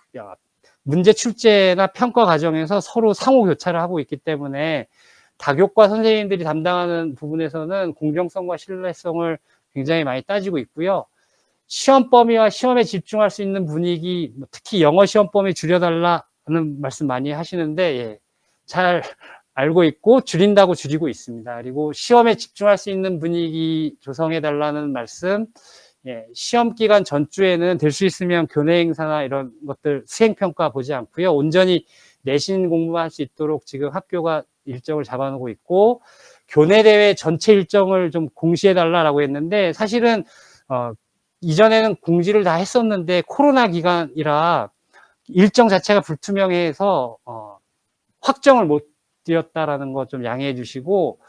B: 문제 출제나 평가 과정에서 서로 상호 교차를 하고 있기 때문에 다교과 선생님들이 담당하는 부분에서는 공정성과 신뢰성을 굉장히 많이 따지고 있고요. 시험 범위와 시험에 집중할 수 있는 분위기, 특히 영어 시험 범위 줄여달라는 말씀 많이 하시는데, 예, 잘 알고 있고 줄인다고 줄이고 있습니다. 그리고 시험에 집중할 수 있는 분위기 조성해달라는 말씀, 예, 시험 기간 전주에는 될 수 있으면 교내 행사나 이런 것들 수행평가 보지 않고요. 온전히 내신 공부만 할 수 있도록 지금 학교가 일정을 잡아놓고 있고, 교내 대회 전체 일정을 좀 공시해달라고 했는데, 사실은 이전에는 공지를 다 했었는데 코로나 기간이라 일정 자체가 불투명해서 확정을 못 드렸다라는 거 좀 양해해 주시고,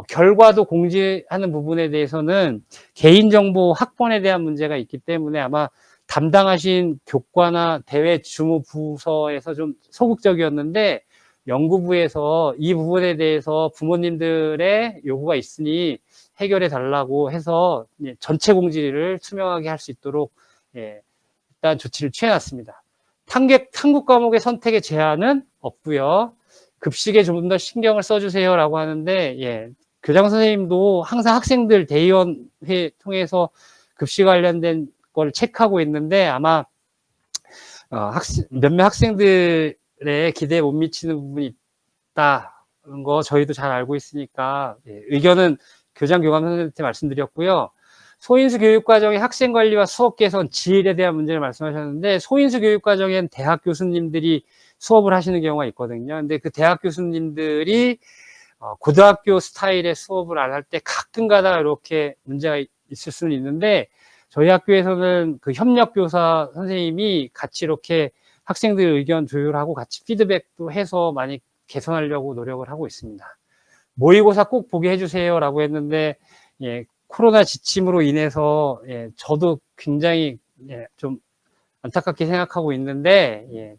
B: 결과도 공지하는 부분에 대해서는 개인정보 확보에 대한 문제가 있기 때문에 아마 담당하신 교과나 대외 주무 부서에서 좀 소극적이었는데, 연구부에서 이 부분에 대해서 부모님들의 요구가 있으니 해결해 달라고 해서 전체 공지를 투명하게 할 수 있도록 일단 조치를 취해놨습니다. 탐구 과목의 선택의 제한은 없고요. 급식에 좀 더 신경을 써주세요라고 하는데, 예, 교장 선생님도 항상 학생들 대의원회 통해서 급식 관련된 걸 체크하고 있는데, 아마 몇몇 학생들의 기대에 못 미치는 부분이 있다는 거 저희도 잘 알고 있으니까, 예, 의견은 교장 교감 선생님한테 말씀드렸고요. 소인수 교육과정의 학생 관리와 수업 개선, 질에 대한 문제를 말씀하셨는데, 소인수 교육과정엔 대학 교수님들이 수업을 하시는 경우가 있거든요. 근데 그 대학 교수님들이 고등학교 스타일의 수업을 안 할 때 가끔 가다가 이렇게 문제가 있을 수는 있는데, 저희 학교에서는 그 협력교사 선생님이 같이 이렇게 학생들 의견 조율하고 같이 피드백도 해서 많이 개선하려고 노력을 하고 있습니다. 모의고사 꼭 보게 해주세요 라고 했는데, 예, 코로나 지침으로 인해서, 예, 저도 굉장히, 예, 좀 안타깝게 생각하고 있는데, 예,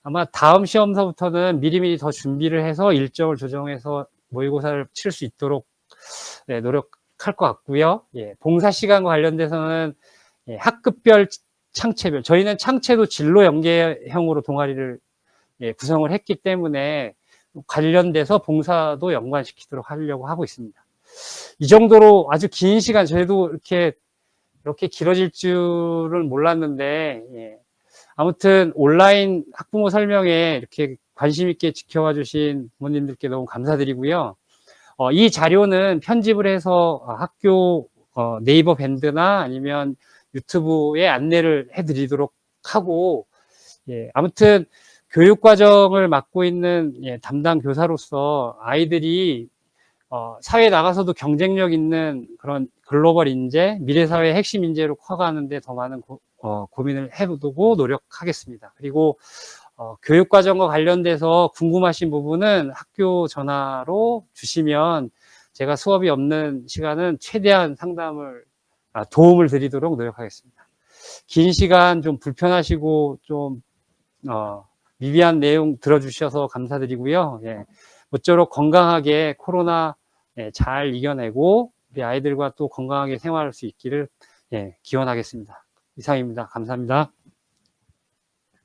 B: 아마 다음 시험서부터는 미리미리 더 준비를 해서 일정을 조정해서 모의고사를 칠 수 있도록, 예, 노력할 것 같고요. 예, 봉사 시간과 관련돼서는, 예, 학급별 창체별, 저희는 창체도 진로 연계형으로 동아리를, 예, 구성을 했기 때문에 관련돼서 봉사도 연관시키도록 하려고 하고 있습니다. 이 정도로 아주 긴 시간, 저희도 이렇게 길어질 줄은 몰랐는데, 예, 아무튼 온라인 학부모 설명에 이렇게 관심 있게 지켜봐 주신 부모님들께 너무 감사드리고요. 이 자료는 편집을 해서 학교 네이버 밴드나 아니면 유튜브에 안내를 해드리도록 하고, 예, 아무튼 교육과정을 맡고 있는, 예, 담당 교사로서 아이들이 사회에 나가서도 경쟁력 있는 그런 글로벌 인재, 미래사회의 핵심 인재로 커가는데 더 많은 고민을 해보고 노력하겠습니다. 그리고 교육과정과 관련돼서 궁금하신 부분은 학교 전화로 주시면 제가 수업이 없는 시간은 최대한 상담을, 도움을 드리도록 노력하겠습니다. 긴 시간 좀 불편하시고 좀 미비한 내용 들어주셔서 감사드리고요. 예, 모쪼록 건강하게 코로나, 예, 잘 이겨내고 우리 아이들과 또 건강하게 생활할 수 있기를, 예, 기원하겠습니다. 이상입니다. 감사합니다.